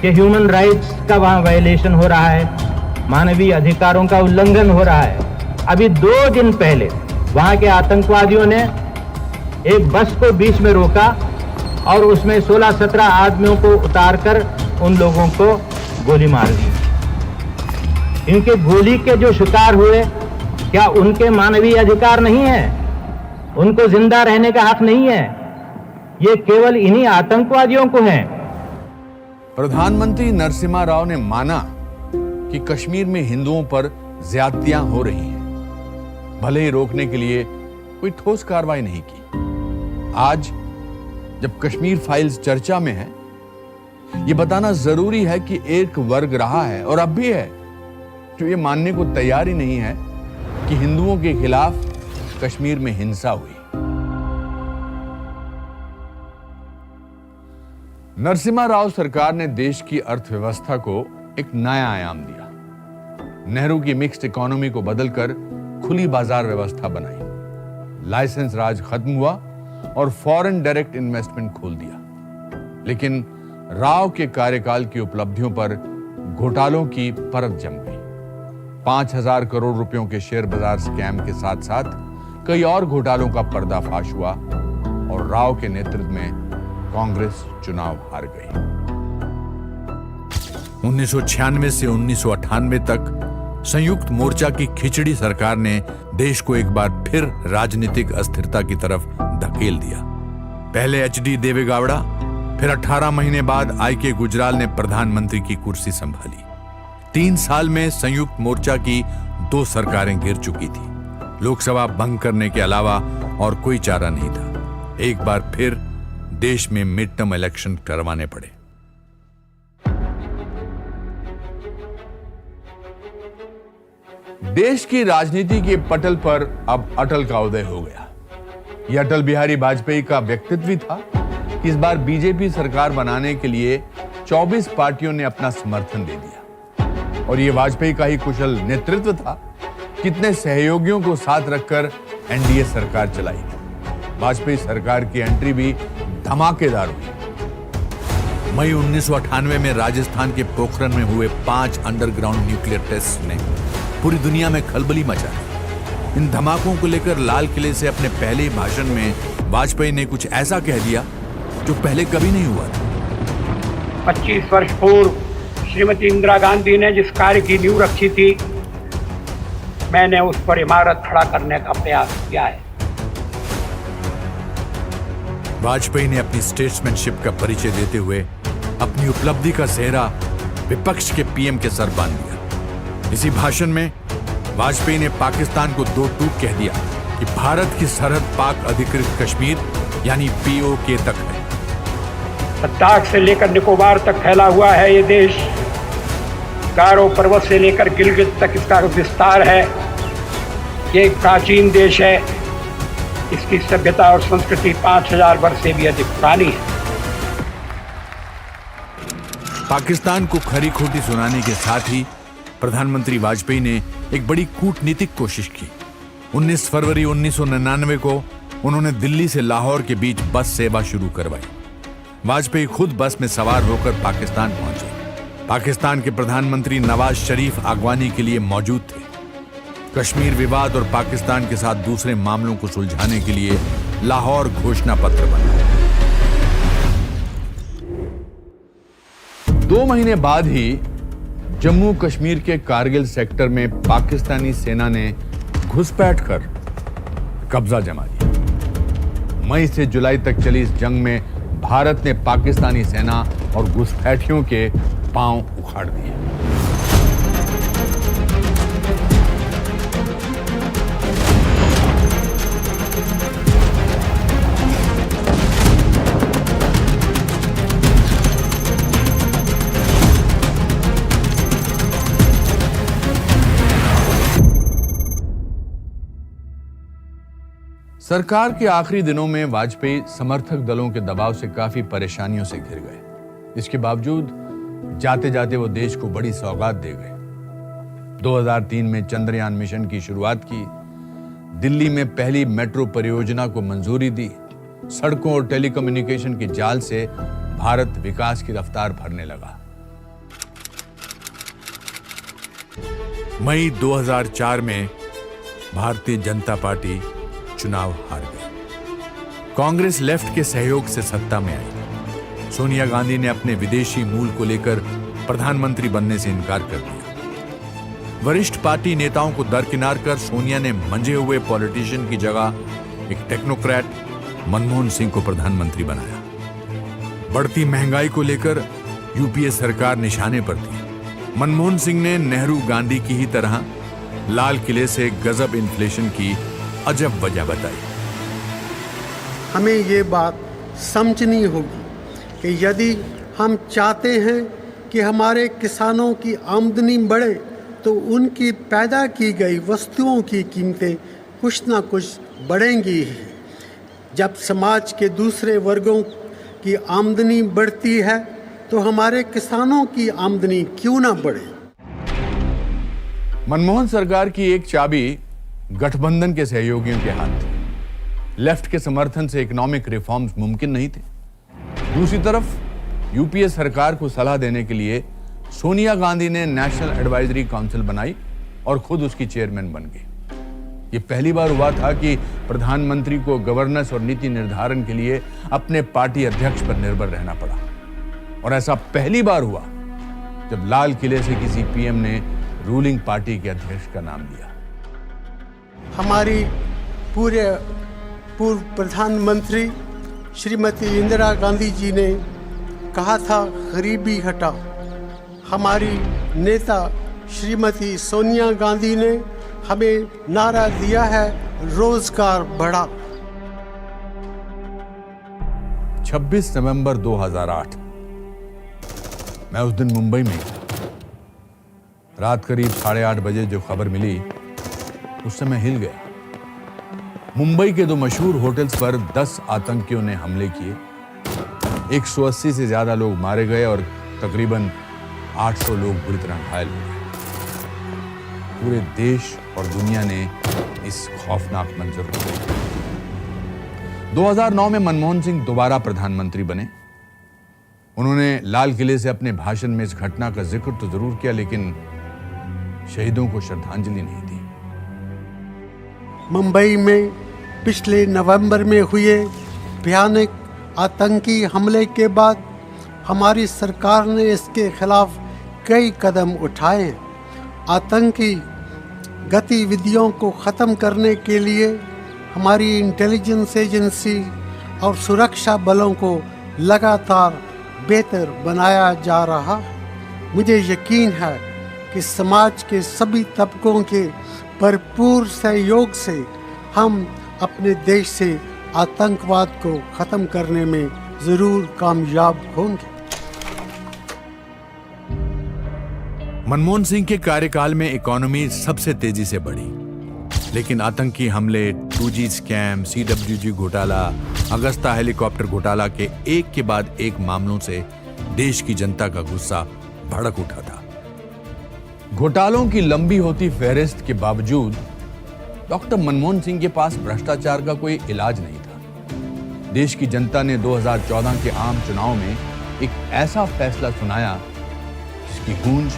कि ह्यूमन राइट्स का वहाँ वायलेशन हो रहा है, मानवीय अधिकारों का उल्लंघन हो रहा है। अभी 2 दिन पहले वहाँ के आतंकवादियों ने एक बस को बीच में रोका और उसमें 16-17 आदमियों को उतारकर उन लोगों को गोली मार दी। इनके गोली के जो शिकार हुए, क्या उनके मानवीय अधिकार नहीं है? उनको जिंदा रहने का हक नहीं है? ये केवल इन्हीं आतंकवादियों को है। प्रधानमंत्री नरसिम्हा राव ने माना कि कश्मीर में हिंदुओं पर ज्यादतियां हो रही हैं, भले ही रोकने के लिए कोई ठोस कार्रवाई नहीं की। आज जब कश्मीर फाइल्स चर्चा में है, यह बताना जरूरी है कि एक वर्ग रहा है और अब भी है जो ये मानने को तैयार ही नहीं है कि हिंदुओं के खिलाफ कश्मीर में हिंसा हुई। नरसिम्हा राव सरकार ने देश की अर्थव्यवस्था को एक नया आयाम दिया। नेहरू की मिक्स्ड इकोनॉमी को बदलकर खुली बाजार व्यवस्था बनाई। लाइसेंस राज खत्म हुआ और फॉरेन डायरेक्ट इन्वेस्टमेंट खोल दिया। लेकिन राव के कार्यकाल की उपलब्धियों पर घोटालों की परत जम गई। 5,000 करोड़ रुपयों के शेयर बाजार स्कैम के साथ साथ कई और घोटालों का पर्दाफाश हुआ और राव के नेतृत्व में कांग्रेस चुनाव हार गई। 1996 से 1998 तक संयुक्त मोर्चा की खिचड़ी सरकार ने देश को एक बार फिर राजनीतिक अस्थिरता की तरफ धकेल दिया। पहले एचडी देवेगौड़ा, फिर 18 महीने बाद आई.के. गुजराल ने प्रधानमंत्री की कुर्सी संभाली। 3 साल में संयुक्त मोर्चा की 2 सरकारें गिर चुकी थी। लोकसभा भंग करने के अलावा और कोई चारा नहीं था। एक बार फिर देश में मिड टर्म इलेक्शन करवाने पड़े। देश की राजनीति के पटल पर अब अटल का उदय हो गया। यह अटल बिहारी वाजपेयी का व्यक्तित्व ही था कि इस बार बीजेपी सरकार बनाने के लिए 24 पार्टियों ने अपना समर्थन दे दिया और यह वाजपेयी का ही कुशल नेतृत्व था। कितने सहयोगियों को साथ रखकर एनडीए सरकार चलाई। वाजपेयी सरकार की एंट्री भी धमाकेदार हुई। मई 1998 में राजस्थान के पोखरण में हुए 5 अंडरग्राउंड न्यूक्लियर टेस्ट ने पूरी दुनिया में खलबली मचा दी। इन धमाकों को लेकर लाल किले से अपने पहले भाषण में वाजपेयी ने कुछ ऐसा कह दिया जो पहले कभी नहीं हुआ था। 25 वर्ष पूर्व श्रीमती इंदिरा गांधी ने जिस कार्य की नींव रखी थी, मैंने उस पर इमारत खड़ा करने का प्रयास किया है। वाजपेयी ने अपनी स्टेट्समैनशिप का परिचय देते हुए अपनी उपलब्धि का सेहरा विपक्ष के पीएम के सर बांध दिया। इसी भाषण में वाजपेयी ने पाकिस्तान को 2 टूक कह दिया कि भारत की सरहद पाक अधिकृत कश्मीर यानी POK तक है। लद्दाख से लेकर निकोबार तक फैला हुआ है ये देश। गारो पर्वत से लेकर गिलगित तक इसका विस्तार है। ये एक प्राचीन देश है। इसकी सभ्यता और संस्कृति 5000 वर्ष से भी अधिक पुरानी है। पाकिस्तान को खरी खोटी सुनाने के साथ ही प्रधानमंत्री वाजपेयी ने एक बड़ी कूटनीतिक कोशिश की। 19 फरवरी 1999 को उन्होंने दिल्ली से लाहौर के बीच बस सेवा शुरू करवाई। वाजपेयी खुद बस में सवार होकर पाकिस्तान पहुंचे। पाकिस्तान के प्रधानमंत्री नवाज शरीफ अगवानी के लिए मौजूद थे। कश्मीर विवाद और पाकिस्तान के साथ दूसरे मामलों को सुलझाने के लिए लाहौर घोषणा पत्र बना। 2 महीने बाद ही जम्मू कश्मीर के कारगिल सेक्टर में पाकिस्तानी सेना ने घुसपैठ कर कब्जा जमा लिया। मई से जुलाई तक चली इस जंग में भारत ने पाकिस्तानी सेना और घुसपैठियों के पांव उखाड़ दिए। सरकार के आखिरी दिनों में वाजपेयी समर्थक दलों के दबाव से काफी परेशानियों से घिर गए। इसके बावजूद जाते जाते वो देश को बड़ी सौगात दे गए। 2003 में चंद्रयान मिशन की शुरुआत की। दिल्ली में पहली मेट्रो परियोजना को मंजूरी दी। सड़कों और टेलीकम्युनिकेशन के जाल से भारत विकास की रफ्तार भरने लगा। मई 2004 में भारतीय जनता पार्टी चुनाव हार गई। कांग्रेस लेफ्ट के सहयोग से सत्ता में आई। सोनिया गांधी ने अपने विदेशी मूल को लेकर प्रधानमंत्री बनने से इनकार कर दिया। वरिष्ठ पार्टी नेताओं को दरकिनार कर सोनिया ने मंझे हुए पॉलिटिशियन की जगह एक टेक्नोक्रेट मनमोहन सिंह को प्रधानमंत्री बनाया। बढ़ती महंगाई को लेकर यूपीए सरकार निशाने पर थी। मनमोहन सिंह ने नेहरू गांधी की ही तरह लाल किले से गजब इन्फ्लेशन की अजब वजह बताई। हमें ये बात समझनी होगी कि यदि हम चाहते हैं कि हमारे किसानों की आमदनी बढ़े तो उनकी पैदा की गई वस्तुओं की कीमतें कुछ ना कुछ बढ़ेंगी ही। जब समाज के दूसरे वर्गों की आमदनी बढ़ती है तो हमारे किसानों की आमदनी क्यों ना बढ़े। मनमोहन सरकार की एक चाबी गठबंधन के सहयोगियों के हाथ थी। लेफ्ट के समर्थन से इकोनॉमिक रिफॉर्म्स मुमकिन नहीं थे। दूसरी तरफ यूपीए सरकार को सलाह देने के लिए सोनिया गांधी ने नेशनल एडवाइजरी काउंसिल बनाई और खुद उसकी चेयरमैन बन गई। ये पहली बार हुआ था कि प्रधानमंत्री को गवर्नेंस और नीति निर्धारण के लिए अपने पार्टी अध्यक्ष पर निर्भर रहना पड़ा। और ऐसा पहली बार हुआ जब लाल किले से किसी पीएम ने रूलिंग पार्टी के अध्यक्ष का नाम लिया। हमारी पूर्व प्रधानमंत्री श्रीमती इंदिरा गांधी जी ने कहा था गरीबी हटा। हमारी नेता श्रीमती सोनिया गांधी ने हमें नारा दिया है रोजगार बढ़ा। 26 नवंबर 2008 मैं उस दिन मुंबई में रात करीब 8:30 बजे जो खबर मिली उससे मैं हिल गया। मुंबई के 2 मशहूर होटल्स पर 10 आतंकियों ने हमले किए। 180 से ज्यादा लोग मारे गए और तकरीबन 800 लोग बुरी तरह घायल हो गए। पूरे देश और दुनिया ने इस खौफनाक मंजर को देखा। 2009 में मनमोहन सिंह दोबारा प्रधानमंत्री बने। उन्होंने लाल किले से अपने भाषण में इस घटना का जिक्र तो जरूर किया, लेकिन शहीदों को श्रद्धांजलि नहीं दी। मुंबई में पिछले नवंबर में हुए भयानक आतंकी हमले के बाद हमारी सरकार ने इसके खिलाफ कई कदम उठाए हैं। आतंकी गतिविधियों को ख़त्म करने के लिए हमारी इंटेलिजेंस एजेंसी और सुरक्षा बलों को लगातार बेहतर बनाया जा रहा है। मुझे यकीन है कि समाज के सभी तबकों के भरपूर सहयोग से हम अपने देश से आतंकवाद को ख़त्म करने में ज़रूर कामयाब होंगे। मनमोहन सिंह के कार्यकाल में इकोनॉमी सबसे तेजी से बढ़ी, लेकिन आतंकी हमले, 2G स्कैम, CWG घोटाला, अगस्ता हेलीकॉप्टर घोटाला के एक के बाद एक मामलों से देश की जनता का गुस्सा भड़क उठा था। घोटालों की लंबी होती फहरिस्त के बावजूद डॉक्टर मनमोहन सिंह के पास भ्रष्टाचार का कोई इलाज नहीं था। देश की जनता ने 2014 के आम चुनाव में एक ऐसा फैसला सुनाया जिसकी गूंज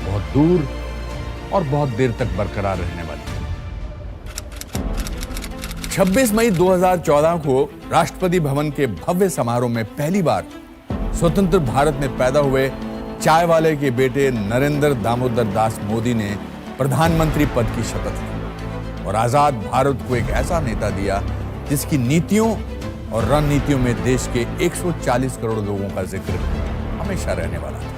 बहुत दूर और बहुत देर तक बरकरार रहने वाली है। 26 मई 2014 को राष्ट्रपति भवन के भव्य समारोह में पहली बार स्वतंत्र भारत में पैदा हुए चाय वाले के बेटे नरेंद्र दामोदर दास मोदी ने प्रधानमंत्री पद की शपथ ली और आजाद भारत को एक ऐसा नेता दिया जिसकी नीतियों और रणनीतियों में देश के 140 करोड़ लोगों का जिक्र हमेशा रहने वाला था।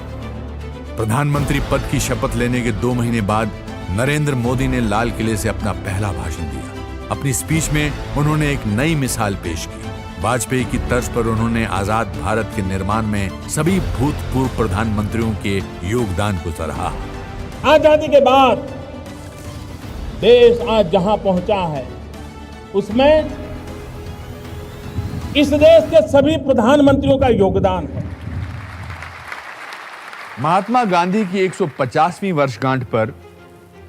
प्रधानमंत्री पद की शपथ लेने के 2 महीने बाद नरेंद्र मोदी ने लाल किले से अपना पहला भाषण दिया। अपनी स्पीच में उन्होंने एक नई मिसाल पेश की। वाजपेयी की तर्ज पर उन्होंने आजाद भारत के निर्माण में सभी भूतपूर्व प्रधानमंत्रियों के योगदान को सराहा। आजादी के बाद देश आज जहां पहुंचा है उसमें इस देश के सभी प्रधानमंत्रियों का योगदान है। महात्मा गांधी की 150वीं वर्षगांठ पर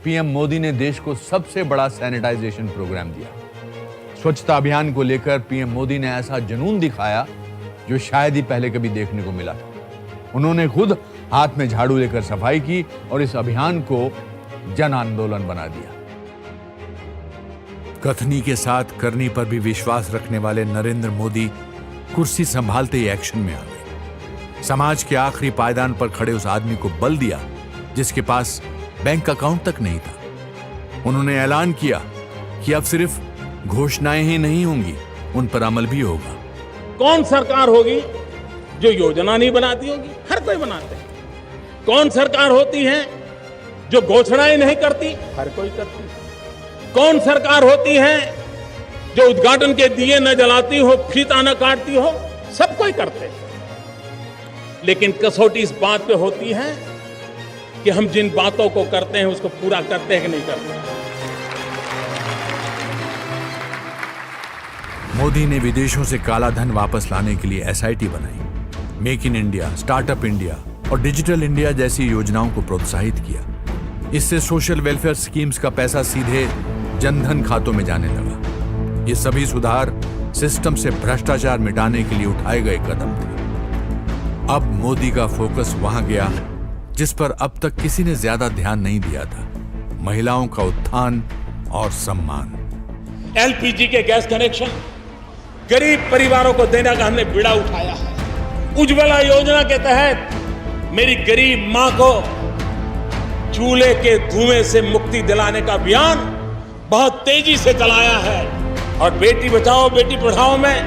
पीएम मोदी ने देश को सबसे बड़ा सैनिटाइजेशन प्रोग्राम दिया। स्वच्छता अभियान को लेकर पीएम मोदी ने ऐसा जुनून दिखाया जो शायद ही पहले कभी देखने को मिला था। उन्होंने खुद हाथ में झाड़ू लेकर सफाई की और इस अभियान को जन आंदोलन बना दिया। कथनी के साथ करनी पर भी विश्वास रखने वाले नरेंद्र मोदी कुर्सी संभालते ही एक्शन में आ गए। समाज के आखिरी पायदान पर खड़े उस आदमी को बल दिया जिसके पास बैंक अकाउंट तक नहीं था। उन्होंने ऐलान किया कि अब सिर्फ घोषणाएं ही नहीं होंगी, उन पर अमल भी होगा। कौन सरकार होगी जो योजना नहीं बनाती होगी? हर कोई बनाते हैं। कौन सरकार होती है जो घोषणाएं नहीं करती? हर कोई करती है। कौन सरकार होती है जो उद्घाटन के दिए न जलाती हो, फीता न काटती हो? सब कोई करते हैं। लेकिन कसौटी इस बात पे होती है कि हम जिन बातों को करते हैं उसको पूरा करते हैं कि नहीं करते। मोदी ने विदेशों से काला धन वापस लाने के लिए SIT बनाई। Make in India, startup India और डिजिटल इंडिया जैसी योजनाओं को प्रोत्साहित किया। इससे सोशल वेलफेयर स्कीम्स का पैसा सीधे जनधन खातों में जाने लगा। ये सभी सुधार सिस्टम से भ्रष्टाचार मिटाने के लिए उठाए गए कदम थे। अब मोदी का फोकस वहां गया जिस पर अब तक किसी ने ज्यादा ध्यान नहीं दिया था। महिलाओं का उत्थान और सम्मान। एलपीजी के गैस कनेक्शन गरीब परिवारों को देने का हमने बीड़ा उठाया है। उज्ज्वला योजना के तहत मेरी गरीब मां को चूल्हे के धुएं से मुक्ति दिलाने का अभियान बहुत तेजी से चलाया है। और बेटी बचाओ बेटी पढ़ाओ में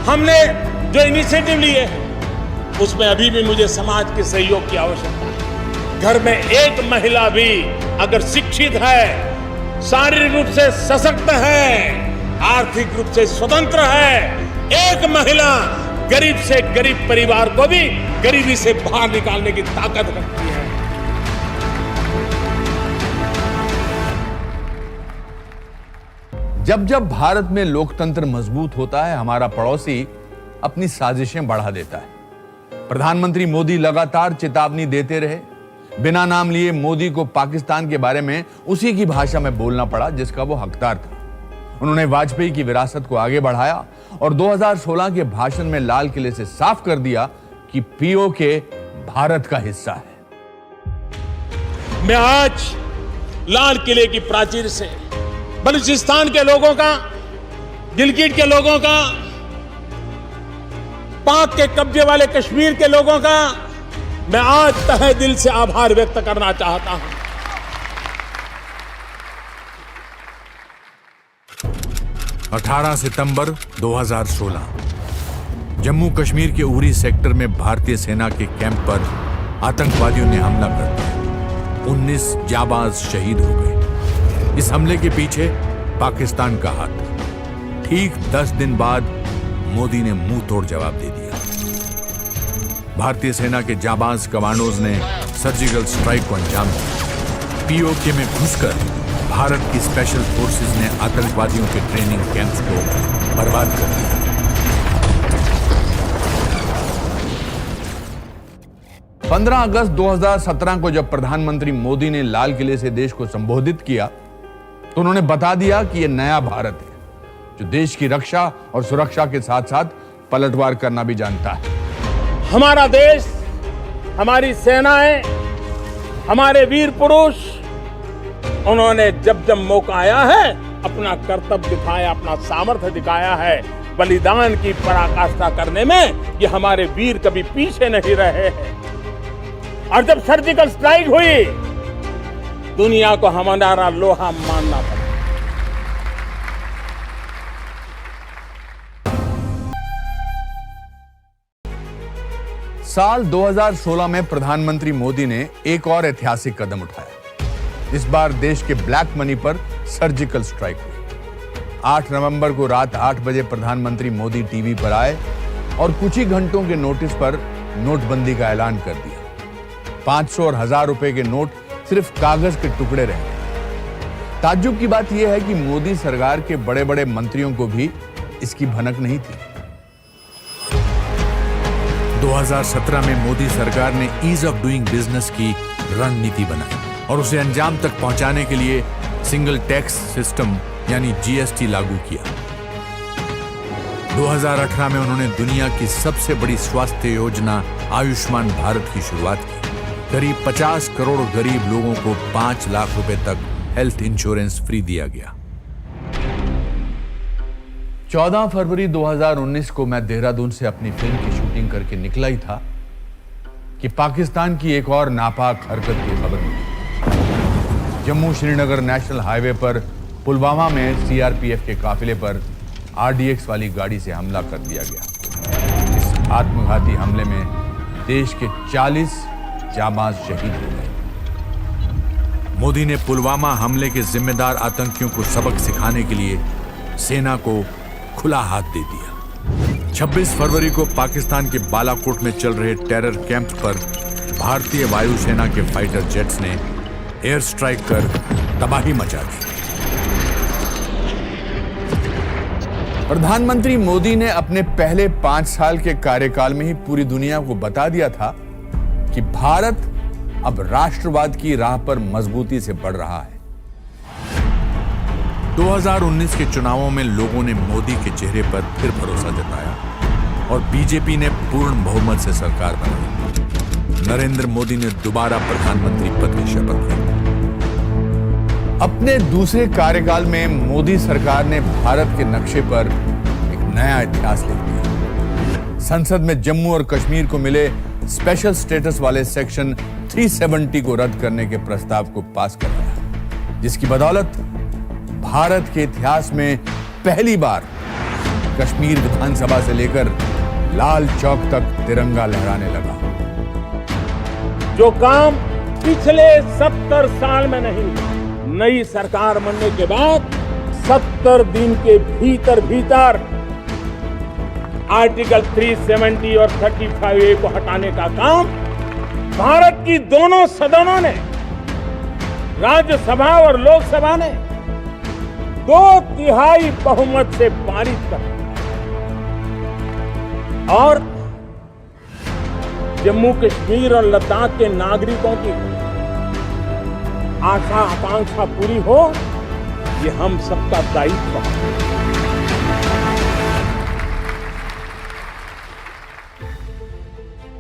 हमने जो इनिशिएटिव लिए हैं उसमें अभी भी मुझे समाज के सहयोग की आवश्यकता है। घर में एक महिला भी अगर शिक्षित है, शारीरिक रूप से सशक्त है, आर्थिक रूप से स्वतंत्र है, एक महिला गरीब से गरीब परिवार को भी गरीबी से बाहर निकालने की ताकत रखती है। जब जब भारत में लोकतंत्र मजबूत होता है, हमारा पड़ोसी अपनी साजिशें बढ़ा देता है। प्रधानमंत्री मोदी लगातार चेतावनी देते रहे। बिना नाम लिए मोदी को पाकिस्तान के बारे में उसी की भाषा में बोलना पड़ा जिसका वो हकदार था। उन्होंने वाजपेयी की विरासत को आगे बढ़ाया और 2016 के भाषण में लाल किले से साफ कर दिया कि पीओके भारत का हिस्सा है। मैं आज लाल किले की प्राचीर से बलूचिस्तान के लोगों का, गिलगिट के लोगों का, पाक के कब्जे वाले कश्मीर के लोगों का मैं आज तहे दिल से आभार व्यक्त करना चाहता हूं। 18 सितंबर 2016 जम्मू कश्मीर के उरी सेक्टर में भारतीय सेना के कैंप पर आतंकवादियों ने हमला कर दिया। 19 जाबाज शहीद हो गए। इस हमले के पीछे पाकिस्तान का हाथ था। ठीक 10 दिन बाद मोदी ने मुंह तोड़ जवाब दे दिया। भारतीय सेना के जाबाज कमांडोज ने सर्जिकल स्ट्राइक को अंजाम दिया। पीओके में घुसकर भारत की स्पेशल फोर्सेस ने आतंकवादियों के ट्रेनिंग कैंप्स को बर्बाद कर दिया। पंद्रह अगस्त 2017 को जब प्रधानमंत्री मोदी ने लाल किले से देश को संबोधित किया तो उन्होंने बता दिया कि यह नया भारत है जो देश की रक्षा और सुरक्षा के साथ साथ पलटवार करना भी जानता है। हमारा देश, हमारी सेनाएं, हमारे वीर पुरुष, उन्होंने जब जब मौका आया है अपना कर्तव्य दिखाया, अपना सामर्थ्य दिखाया है। बलिदान की पराकाष्ठा करने में ये हमारे वीर कभी पीछे नहीं रहे हैं। और जब सर्जिकल स्ट्राइक हुई, दुनिया को हमारा लोहा मानना पड़ा। साल 2016 में प्रधानमंत्री मोदी ने एक और ऐतिहासिक कदम उठाया। इस बार देश के ब्लैक मनी पर सर्जिकल स्ट्राइक हुई। 8 नवंबर को रात 8 बजे प्रधानमंत्री मोदी टीवी पर आए और कुछ ही घंटों के नोटिस पर नोटबंदी का ऐलान कर दिया। 500 और 1000 रुपए के नोट सिर्फ कागज के टुकड़े रहे। ताज्जुब की बात यह है कि मोदी सरकार के बड़े बड़े मंत्रियों को भी इसकी भनक नहीं थी। 2017 में मोदी सरकार ने ईज ऑफ डूइंग बिजनेस की रणनीति बनाई और उसे अंजाम तक पहुंचाने के लिए सिंगल टैक्स सिस्टम यानी जीएसटी लागू किया। 2018 में उन्होंने दुनिया की सबसे बड़ी स्वास्थ्य योजना आयुष्मान भारत की शुरुआत की। करीब 50 करोड़ गरीब लोगों को 5 लाख रुपए तक हेल्थ इंश्योरेंस फ्री दिया गया। 14 फरवरी 2019 को मैं देहरादून से अपनी फिल्म की शूटिंग करके निकला ही था कि पाकिस्तान की एक और नापाक हरकत की खबर मिली। जम्मू श्रीनगर नेशनल हाईवे पर पुलवामा में सीआरपीएफ के काफिले पर आरडीएक्स वाली गाड़ी से हमला कर दिया गया। इस आत्मघाती हमले में देश के 40 जाबाज शहीद हो गए। मोदी ने पुलवामा हमले के जिम्मेदार आतंकियों को सबक सिखाने के लिए सेना को खुला हाथ दे दिया। 26 फरवरी को पाकिस्तान के बालाकोट में चल रहे टेरर कैंप पर भारतीय वायुसेना के फाइटर जेट्स ने एयर स्ट्राइक कर तबाही मचा दी। प्रधानमंत्री मोदी ने अपने पहले 5 साल के कार्यकाल में ही पूरी दुनिया को बता दिया था कि भारत अब राष्ट्रवाद की राह पर मजबूती से बढ़ रहा है। 2019 के चुनावों में लोगों ने मोदी के चेहरे पर फिर भरोसा जताया और बीजेपी ने पूर्ण बहुमत से सरकार बनाई। नरेंद्र मोदी ने दोबारा प्रधानमंत्री पद की शपथ ली। अपने दूसरे कार्यकाल में मोदी सरकार ने भारत के नक्शे पर एक नया इतिहास लिख दिया। संसद में जम्मू और कश्मीर को मिले स्पेशल स्टेटस वाले सेक्शन 370 को रद्द करने के प्रस्ताव को पास करवाया, जिसकी बदौलत भारत के इतिहास में पहली बार कश्मीर विधानसभा से लेकर लाल चौक तक तिरंगा लहराने लगा। जो काम पिछले 70 साल में नहीं हुआ, नई सरकार बनने के बाद 70 दिन के भीतर आर्टिकल 370 और 35A को हटाने का काम भारत की दोनों सदनों ने, राज्यसभा और लोकसभा ने 2/3 बहुमत से पारित कर दिया और जम्मू कश्मीर और लद्दाख के नागरिकों की आशा आकांक्षा पूरी हो, ये हम सबका दायित्व है।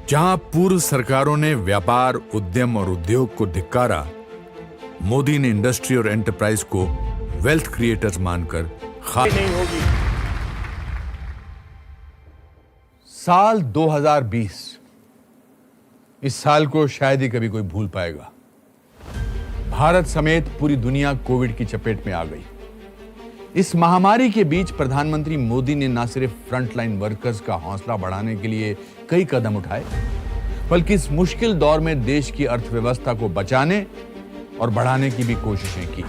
जहां पूर्व सरकारों ने व्यापार, उद्यम और उद्योग को धिक्कारा, मोदी ने इंडस्ट्री और एंटरप्राइज को वेल्थ क्रिएटर्स मानकर नहीं होगी। साल 2020, इस साल को शायद ही कभी कोई भूल पाएगा। भारत समेत पूरी दुनिया कोविड की चपेट में आ गई। इस महामारी के बीच प्रधानमंत्री मोदी ने न सिर्फ फ्रंटलाइन वर्कर्स का हौसला बढ़ाने के लिए कई कदम उठाए, बल्कि इस मुश्किल दौर में देश की अर्थव्यवस्था को बचाने और बढ़ाने की भी कोशिशें की।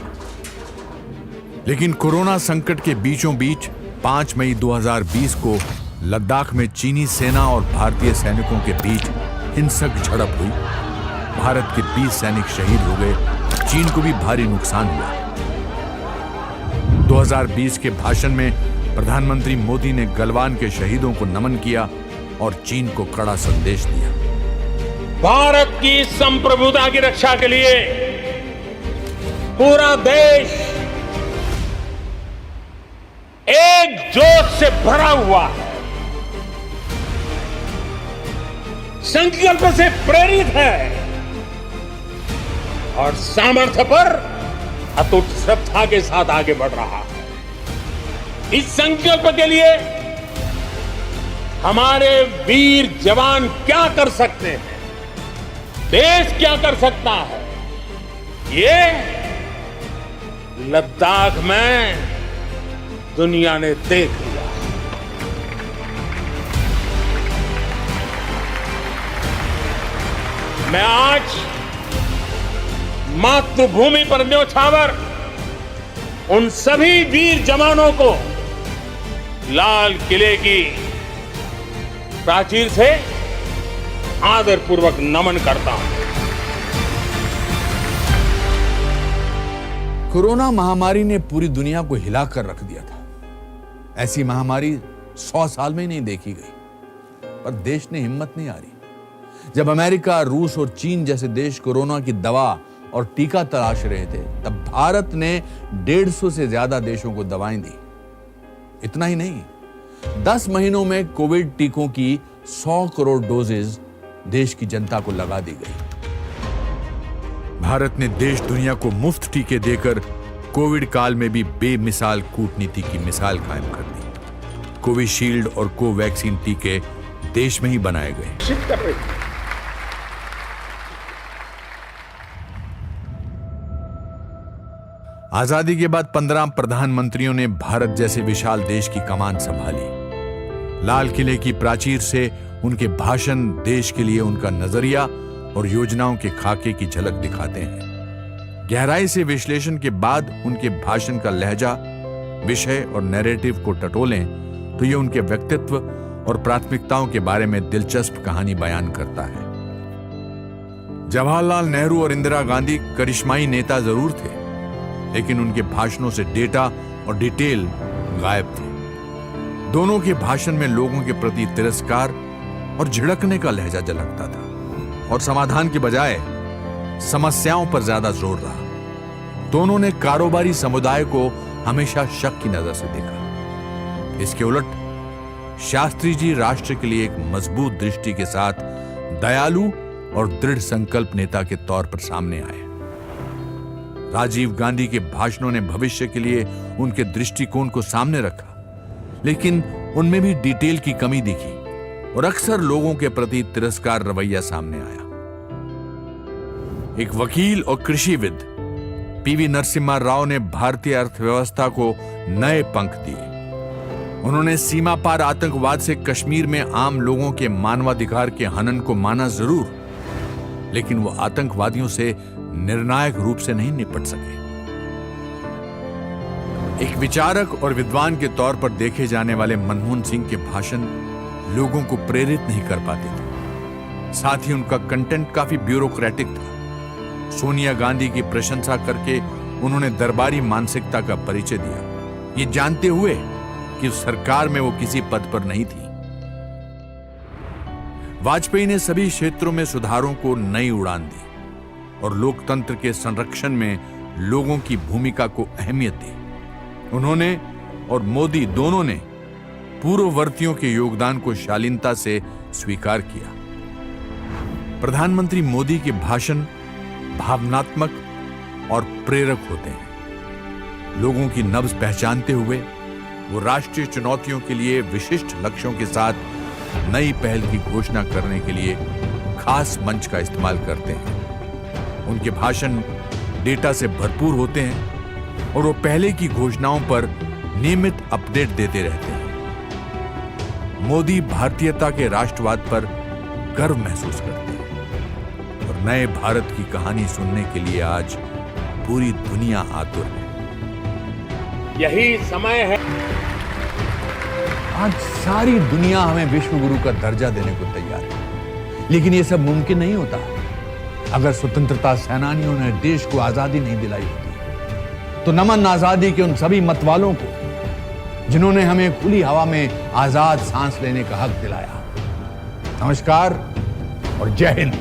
लेकिन कोरोना संकट के बीचों बीच 5 मई 2020 को लद्दाख में चीनी सेना और भारतीय सैनिकों के बीच हिंसक झड़प हुई। भारत के 20 सैनिक शहीद हो गए, चीन को भी भारी नुकसान हुआ। 2020 के भाषण में प्रधानमंत्री मोदी ने गलवान के शहीदों को नमन किया और चीन को कड़ा संदेश दिया। भारत की संप्रभुता की रक्षा के लिए पूरा देश एकजुट से भरा हुआ है, संकल्प से प्रेरित है और सामर्थ्य पर अटूट श्रद्धा के साथ आगे बढ़ रहा है। इस संकल्प के लिए हमारे वीर जवान क्या कर सकते हैं, देश क्या कर सकता है, ये लद्दाख में दुनिया ने देख लिया। मैं आज मातृभूमि पर न्योछावर उन सभी वीर जवानों को लाल किले की प्राचीर से आदरपूर्वक नमन करता हूं। कोरोना महामारी ने पूरी दुनिया को हिलाकर रख दिया था। ऐसी महामारी 100 साल में नहीं देखी गई, पर देश ने हिम्मत नहीं हारी। जब अमेरिका, रूस और चीन जैसे देश कोरोना की दवा और टीका तलाश रहे थे, तब भारत ने 150 से ज्यादा देशों को दवाएं दी। इतना ही नहीं, 10 महीनों में कोविड टीकों की 100 करोड़ डोजेज देश की जनता को लगा दी गई। भारत ने देश दुनिया को मुफ्त टीके देकर कोविड काल में भी बेमिसाल कूटनीति की मिसाल कायम कर दी। कोविशील्ड और कोवैक्सीन टीके देश में ही बनाए गए। आजादी के बाद 15 प्रधानमंत्रियों ने भारत जैसे विशाल देश की कमान संभाली। लाल किले की प्राचीर से उनके भाषण देश के लिए उनका नजरिया और योजनाओं के खाके की झलक दिखाते हैं। गहराई से विश्लेषण के बाद उनके भाषण का लहजा, विषय और नैरेटिव को टटोलें तो ये उनके व्यक्तित्व और प्राथमिकताओं के बारे में दिलचस्प कहानी बयान करता है। जवाहरलाल नेहरू और इंदिरा गांधी करिश्माई नेता जरूर थे, लेकिन उनके भाषणों से डेटा और डिटेल गायब थे। दोनों के भाषण में लोगों के प्रति तिरस्कार और झिड़कने का लहजा झलकता था, और समाधान के बजाय समस्याओं पर ज्यादा जोर रहा। दोनों ने कारोबारी समुदाय को हमेशा शक की नजर से देखा। इसके उलट शास्त्री जी राष्ट्र के लिए एक मजबूत दृष्टि के साथ दयालु और दृढ़ संकल्प नेता के तौर पर सामने आए। राजीव गांधी के भाषणों ने भविष्य के लिए उनके दृष्टिकोण को सामने रखा, लेकिन उनमें भी डिटेल की कमी दिखी और अक्सर लोगों के प्रति तिरस्कार रवैया सामने आया। एक वकील और कृषिविद पीवी नरसिम्हा राव ने भारतीय अर्थव्यवस्था को नए पंख दिए। उन्होंने सीमा पार आतंकवाद से कश्मीर में आम लोगों के मानवाधिकार के हनन को माना जरूर, लेकिन वो आतंकवादियों से निर्णायक रूप से नहीं निपट सके। एक विचारक और विद्वान के तौर पर देखे जाने वाले मनमोहन सिंह के भाषण लोगों को प्रेरित नहीं कर पाते थे। साथ ही उनका कंटेंट काफी ब्यूरोक्रेटिक था। सोनिया गांधी की प्रशंसा करके उन्होंने दरबारी मानसिकता का परिचय दिया, ये जानते हुए कि उस सरकार में वो किसी पद पर नहीं थी। वाजपेयी ने सभी क्षेत्रों में सुधारों को नई उड़ान दी और लोकतंत्र के संरक्षण में लोगों की भूमिका को अहमियत दी। उन्होंने और मोदी दोनों ने पूर्ववर्तियों के योगदान को शालीनता से स्वीकार किया। प्रधानमंत्री मोदी के भाषण भावनात्मक और प्रेरक होते हैं। लोगों की नब्ज पहचानते हुए वो राष्ट्रीय चुनौतियों के लिए विशिष्ट लक्ष्यों के साथ नई पहल की घोषणा करने के लिए खास मंच का इस्तेमाल करते हैं। उनके भाषण डेटा से भरपूर होते हैं और वो पहले की घोषणाओं पर नियमित अपडेट देते रहते हैं। मोदी भारतीयता के राष्ट्रवाद पर गर्व महसूस करते हैं और नए भारत की कहानी सुनने के लिए आज पूरी दुनिया आतुर है। यही समय है। आज सारी दुनिया हमें विश्व गुरु का दर्जा देने को तैयार है, लेकिन यह सब मुमकिन नहीं होता अगर स्वतंत्रता सेनानियों ने देश को आजादी नहीं दिलाई होती। तो नमन आजादी के उन सभी मतवालों को जिन्होंने हमें खुली हवा में आजाद सांस लेने का हक दिलाया। नमस्कार और जय हिंद।